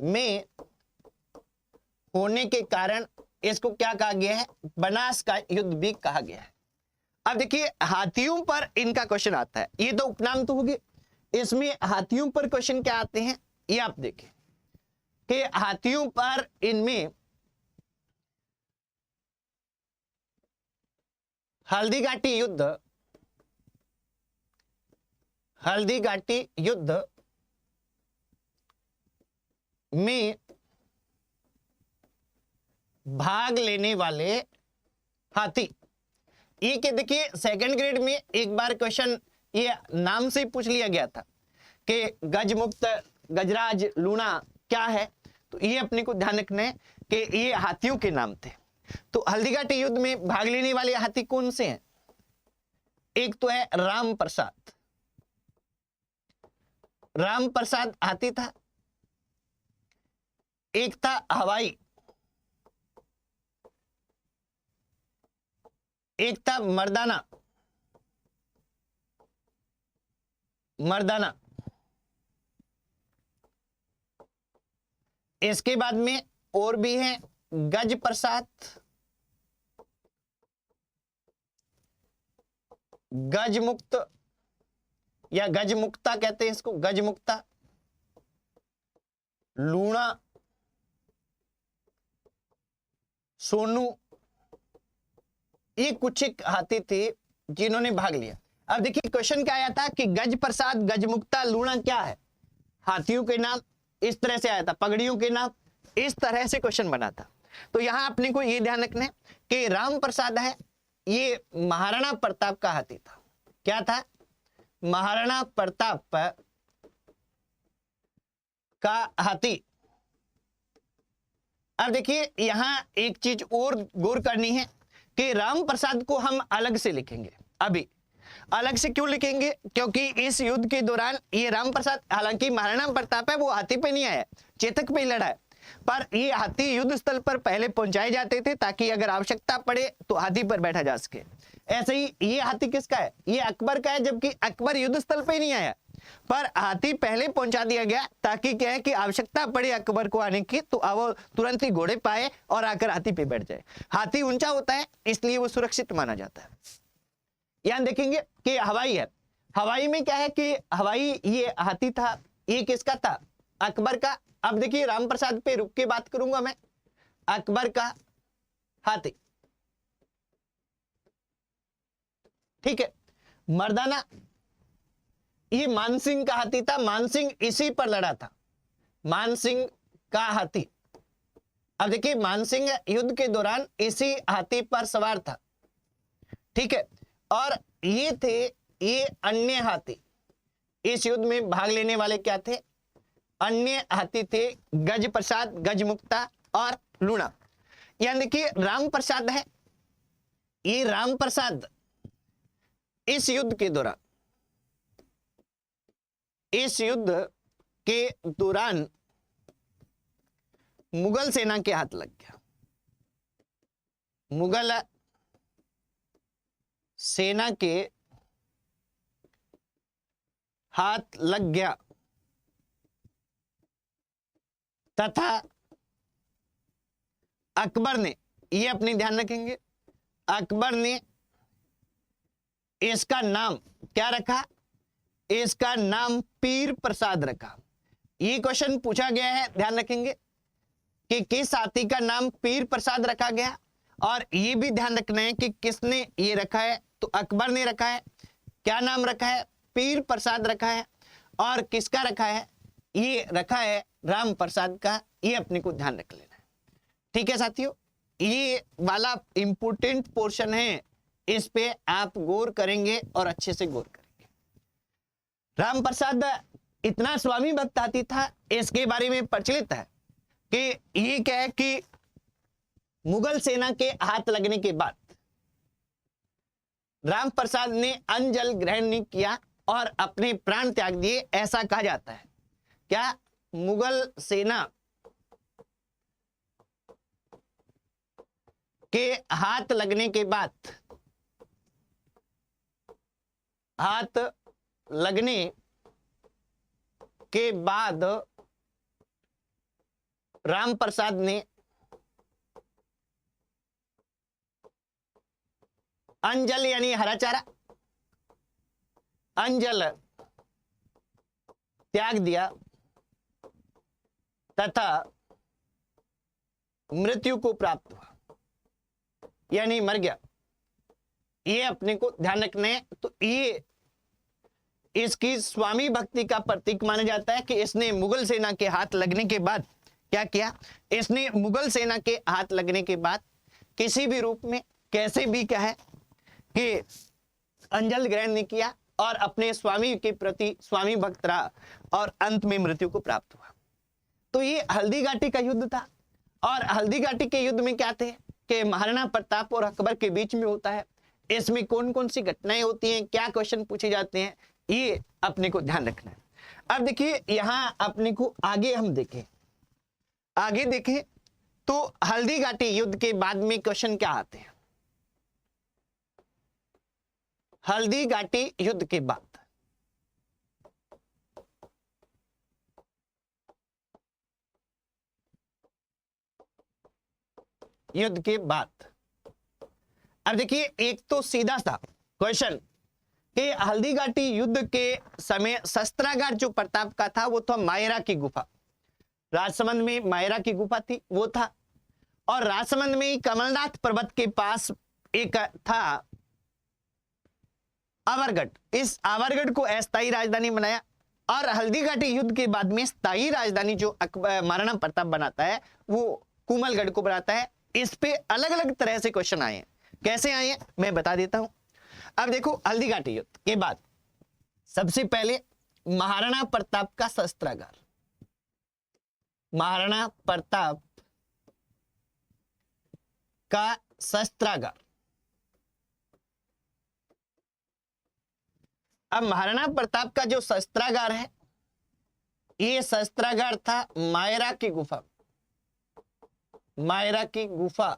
A: में होने के कारण इसको क्या कहा गया है, बनास का युद्ध भी कहा गया है। अब देखिए हाथियों पर इनका क्वेश्चन आता है, ये तो उपनाम तो होगी, इसमें हाथियों पर क्वेश्चन क्या आते हैं ये आप देखें कि हाथियों पर इनमें हल्दी घाटी युद्ध, हल्दी घाटी युद्ध में भाग लेने वाले हाथी, ये कि देखिए सेकंड ग्रेड में एक बार क्वेश्चन ये नाम से पूछ लिया गया था कि गजमुक्त, गजराज, लूणा क्या है, तो ये अपने को ध्यान रखना है कि ये हाथियों के नाम थे। तो हल्दीघाटी युद्ध में भाग लेने वाले हाथी कौन से हैं, एक तो है राम प्रसाद, राम प्रसाद हाथी था, एक था हवाई, एक था मर्दाना, मर्दाना। इसके बाद में और भी है गज प्रसाद, गजमुक्त या गजमुक्ता कहते हैं इसको, गजमुक्ता, लूणा, सोनू, ये कुछ एक हाथी थे जिन्होंने भाग लिया। अब देखिए क्वेश्चन क्या आया था कि गज प्रसाद, गजमुक्ता, लूणा क्या है, हाथियों के नाम, इस तरह से आया था, पगड़ियों के नाम, इस तरह से क्वेश्चन बना था। तो यहां अपने को ये ध्यान रखना है कि राम प्रसाद है, ये महाराणा प्रताप का हाथी था। क्या था, महाराणा प्रताप का हाथी। अब देखिए यहां एक चीज और गौर करनी है कि राम प्रसाद को हम अलग से लिखेंगे। अभी अलग से क्यों लिखेंगे, क्योंकि इस युद्ध के दौरान ये राम प्रसाद, हालांकि महाराणा प्रताप है वो हाथी पे नहीं आया, चेतक पे लड़ा है, पर ये हाथी युद्ध स्थल पर पहले पहुंचाए जाते थे ताकि अगर आवश्यकता पड़े तो हाथी पर बैठा जा सके। ऐसे ही ये हाथी किसका है, ये अकबर का है, जबकि अकबर युद्ध स्थल पे नहीं आया, पर हाथी पहले पहुंचा दिया गया ताकि क्या है कि आवश्यकता पड़े अकबर को आने की तो वो तुरंत ही घोड़े पाए और आकर हाथी पे बैठ जाए। हाथी ऊंचा होता है इसलिए वो सुरक्षित माना जाता है। यहां देखेंगे कि हवाई है, हवाई में क्या है कि हवाई ये हाथी था, ये किसका था, अकबर का। अब देखिए राम प्रसाद पे रुक के बात करूंगा मैं, अकबर का हाथी, ठीक है। मर्दाना, ये मानसिंह का हाथी था, मानसिंह इसी पर लड़ा था, मानसिंह का हाथी। अब देखिए मानसिंह युद्ध के दौरान इसी हाथी पर सवार था, ठीक है। और ये थे, ये अन्य हाथी, इस युद्ध में भाग लेने वाले क्या थे, अन्य हाथी थे, गज प्रसाद, गजमुक्ता और लूणा। यानी देखिए राम प्रसाद है, ये राम प्रसाद इस युद्ध के दौरान, इस युद्ध के दौरान मुगल सेना के हाथ लग गया, मुगल सेना के हाथ लग गया तथा अकबर ने, ये अपने ध्यान रखेंगे, अकबर ने इसका नाम क्या रखा? इसका नाम पीर प्रसाद रखा। ये क्वेश्चन पूछा गया है, ध्यान रखेंगे कि किस हाथी का नाम पीर प्रसाद रखा गया। और ये भी ध्यान रखना है कि किसने ये रखा है, तो अकबर ने रखा है। क्या नाम रखा है? पीर प्रसाद रखा है। और किसका रखा है? ये रखा है राम प्रसाद का। ये अपने को ध्यान रख लेना है। ठीक है साथियों, ये वाला इंपोर्टेंट पोर्शन है, इस पे आप गौर करेंगे और अच्छे से गौर करेंगे। राम प्रसाद इतना स्वामी भक्त हाथी था, इसके बारे में प्रचलित है कि ये क्या है कि मुगल सेना के हाथ लगने के बाद राम प्रसाद ने अन्न जल ग्रहण नहीं किया और अपने प्राण त्याग दिए, ऐसा कहा जाता है। क्या? मुगल सेना के हाथ लगने के बाद, हाथ लगने के बाद राम प्रसाद ने अंजल यानी हरा चारा, अंजल त्याग दिया तथा मृत्यु को प्राप्त हुआ, यानी मर गया। ये अपने को ध्यान रखना है। तो ये इसकी स्वामी भक्ति का प्रतीक माना जाता है कि इसने मुगल सेना के हाथ लगने के बाद क्या किया? इसने मुगल सेना के हाथ लगने के बाद किसी भी रूप में, कैसे भी क्या है कि अंजल ग्रहण नहीं किया और अपने स्वामी के प्रति स्वामी भक्त रहा और अंत में मृत्यु को प्राप्त हुआ। तो ये हल्दी घाटी का युद्ध था। और हल्दी घाटी के युद्ध में क्या थे कि महाराणा प्रताप और अकबर के बीच में होता है। इसमें कौन कौन सी घटनाएं होती हैं, क्या क्वेश्चन पूछे जाते हैं, ये अपने को ध्यान रखना है। अब देखिए यहां अपने को आगे हम देखें, आगे देखें तो हल्दी घाटी युद्ध के बाद में क्वेश्चन क्या आते हैं? हल्दी घाटी युद्ध के बाद अब देखिए एक तो सीधा सा क्वेश्चन कि हल्दी घाटी युद्ध के समय शस्त्रागार जो प्रताप का था वो था मायरा की गुफा। राजसमंद में मायरा की गुफा थी, वो था। और राजसमंद में कमलनाथ पर्वत के पास एक था आवरगढ़। इस आवरगढ़ को अस्थायी राजधानी बनाया। और हल्दी घाटी युद्ध के बाद में स्थायी राजधानी जो महाराणा प्रताप बनाता है वो कुमलगढ़ को बनाता है। इस पे अलग अलग तरह से क्वेश्चन आए हैं। कैसे आए हैं मैं बता देता हूं। अब देखो हल्दी घाटी युद्ध के बाद सबसे पहले महाराणा प्रताप का शस्त्रागार, महाराणा प्रताप का शस्त्रागार। अब महाराणा प्रताप का जो शस्त्रागार है, ये शस्त्रागार था मायरा की गुफा। मायरा की गुफा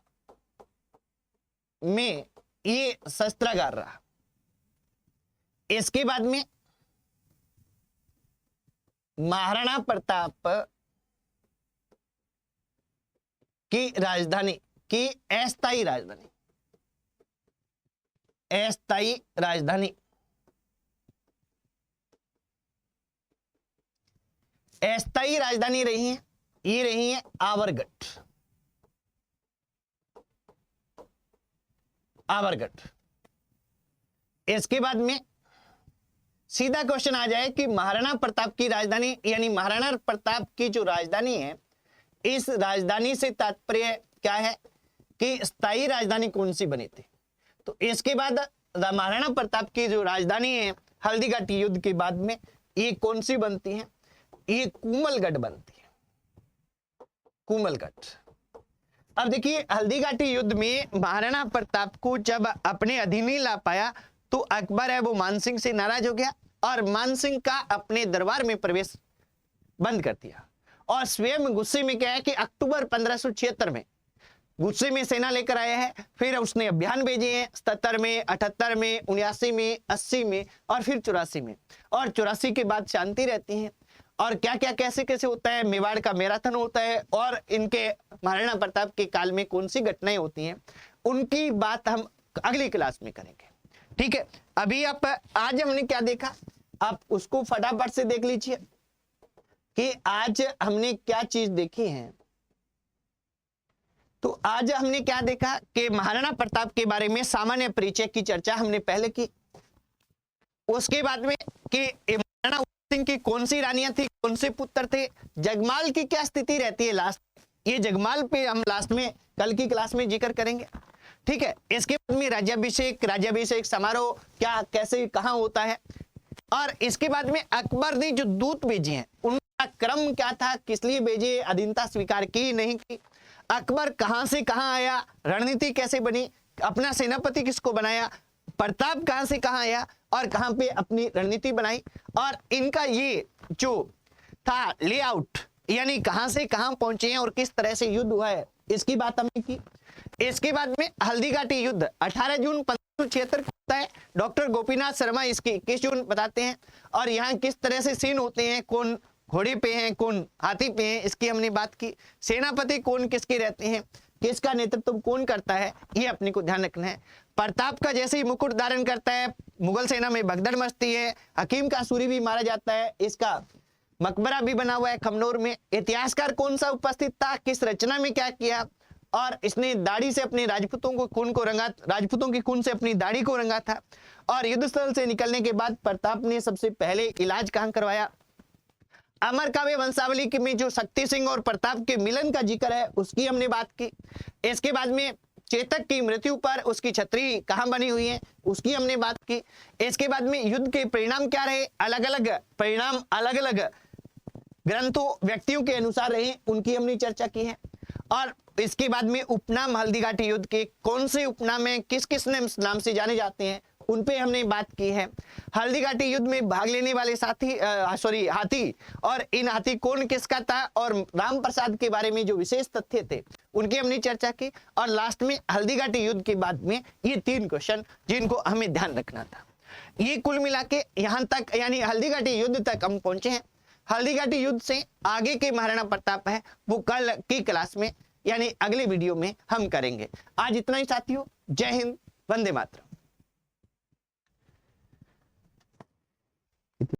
A: में ये शस्त्रागार रहा। इसके बाद में महाराणा प्रताप की राजधानी की अस्थायी राजधानी, अस्थायी राजधानी, अस्थायी राजधानी रही है, ये रही है आवरगढ़। आवरगढ़। इसके बाद में सीधा क्वेश्चन आ जाए कि महाराणा प्रताप की राजधानी यानी महाराणा प्रताप की जो राजधानी है, इस राजधानी से तात्पर्य क्या है कि स्थायी राजधानी कौन सी बनी थी। तो इसके बाद महाराणा प्रताप की जो राजधानी है हल्दी घाटी युद्ध के बाद में ये कौन सी बनती है? ये कुमलगढ़ बनती है, कुमलगढ़। अब देखिए हल्दी घाटी युद्ध में महाराणा प्रताप को जब अपने अधीन नहीं ला पाया तो अकबर है वो मानसिंह से नाराज हो गया और मानसिंह का अपने दरबार में प्रवेश बंद कर दिया। और स्वयं गुस्से में क्या है कि अक्टूबर 1576 में गुस्से में सेना लेकर आया है। फिर उसने अभियान भेजे हैं 77 में, 78 में, 79 में, 80 में और फिर 84 में। और 84 के बाद शांति रहती है। और क्या क्या कैसे कैसे होता है, मेवाड़ का मैराथन होता है और इनके महाराणा प्रताप के काल में कौन सी घटनाएं होती हैं, उनकी बात हम अगली क्लास में करेंगे। ठीक है, अभी आप आज हमने क्या देखा, आप उसको फटाफट से देख लीजिए कि आज हमने क्या चीज देखी है। तो आज हमने क्या देखा कि महाराणा प्रताप के बारे में सामान्य परिचय की चर्चा हमने पहले की। उसके बाद में कि महाराणा सिंह की कौन सी रानियां थी, कौन से पुत्र थे, जगमाल की क्या स्थिति रहती है लास्ट, ये जगमाल पे हम लास्ट में कल की क्लास में जिक्र करेंगे। ठीक है, इसके बाद में राज्याभिषेक समारोह क्या कैसे कहाँ होता है, और इसके बाद में अकबर ने जो दूत भेजे हैं उनका क्रम क्या था, किस लिए भेजे, अधीनता स्वीकार की नहीं की, अकबर कहां से कहां आया, रणनीति कैसे बनी, अपना सेनापति किसको बनाया, प्रताप कहां से कहां आया और कहां पे अपनी रणनीति बनाई, और इनका ये जो था लेआउट यानी कहां से कहां पहुंचे हैं और किस तरह से युद्ध हुआ है, इसकी बात हमने की। इसके बाद में हल्दीघाटी युद्ध 18 जून 1576 को होता है। डॉक्टर गोपीनाथ शर्मा इसकी 21 जून बताते हैं, और यहाँ किस तरह से सीन होते हैं, कौन घोड़े पे हैं, कौन हाथी पे हैं, इसकी हमने बात की। सेनापति कौन किसके रहते हैं, किसका नेतृत्व कौन करता है, ये अपने को ध्यान रखना है। प्रताप का जैसे ही मुकुट धारण करता है, मुगल सेना में भगदड़ मचती है, हकीम का सूरी भी मारा जाता है, इसका मकबरा भी बना हुआ है खमनोर में। इतिहासकार कौन सा उपस्थित था, किस रचना में क्या किया, और इसने दाढ़ी से अपने राजपूतों को खून को रंगा, राजपूतों की खून से अपनी दाढ़ी को रंगा था। और युद्ध स्थल से निकलने के बाद प्रताप ने सबसे पहले इलाज कहां करवाया, अमर काव्य वंशावली के में जो शक्ति सिंह और प्रताप के मिलन का जिक्र है उसकी हमने बात की। इसके बाद में चेतक की मृत्यु पर उसकी छतरी कहां बनी हुई है उसकी हमने बात की। इसके बाद में युद्ध के परिणाम क्या रहे, अलग अलग परिणाम अलग अलग ग्रंथों व्यक्तियों के अनुसार रहे, उनकी हमने चर्चा की है। और इसके बाद में उपनाम हल्दीघाटी युद्ध के कौन से उपनाम है, किस किस नाम से जाने जाते हैं, उन पे हमने बात की है। हल्दीघाटी युद्ध में भाग लेने वाले हाथी और इन हाथी कौन किसका था, और राम प्रसाद के बारे में जो विशेष तथ्य थे उनकी हमने चर्चा की। और लास्ट में हल्दीघाटी युद्ध के बाद में ये 3 क्वेश्चन जिनको हमें ध्यान रखना था। ये कुल मिला के यहाँ तक यानी हल्दीघाटी युद्ध तक हम पहुंचे हैं। हल्दीघाटी युद्ध से आगे के महाराणा प्रताप है वो कल की क्लास में यानी अगले वीडियो में हम करेंगे। आज इतना ही साथियों, जय हिंद, वंदे मातरम।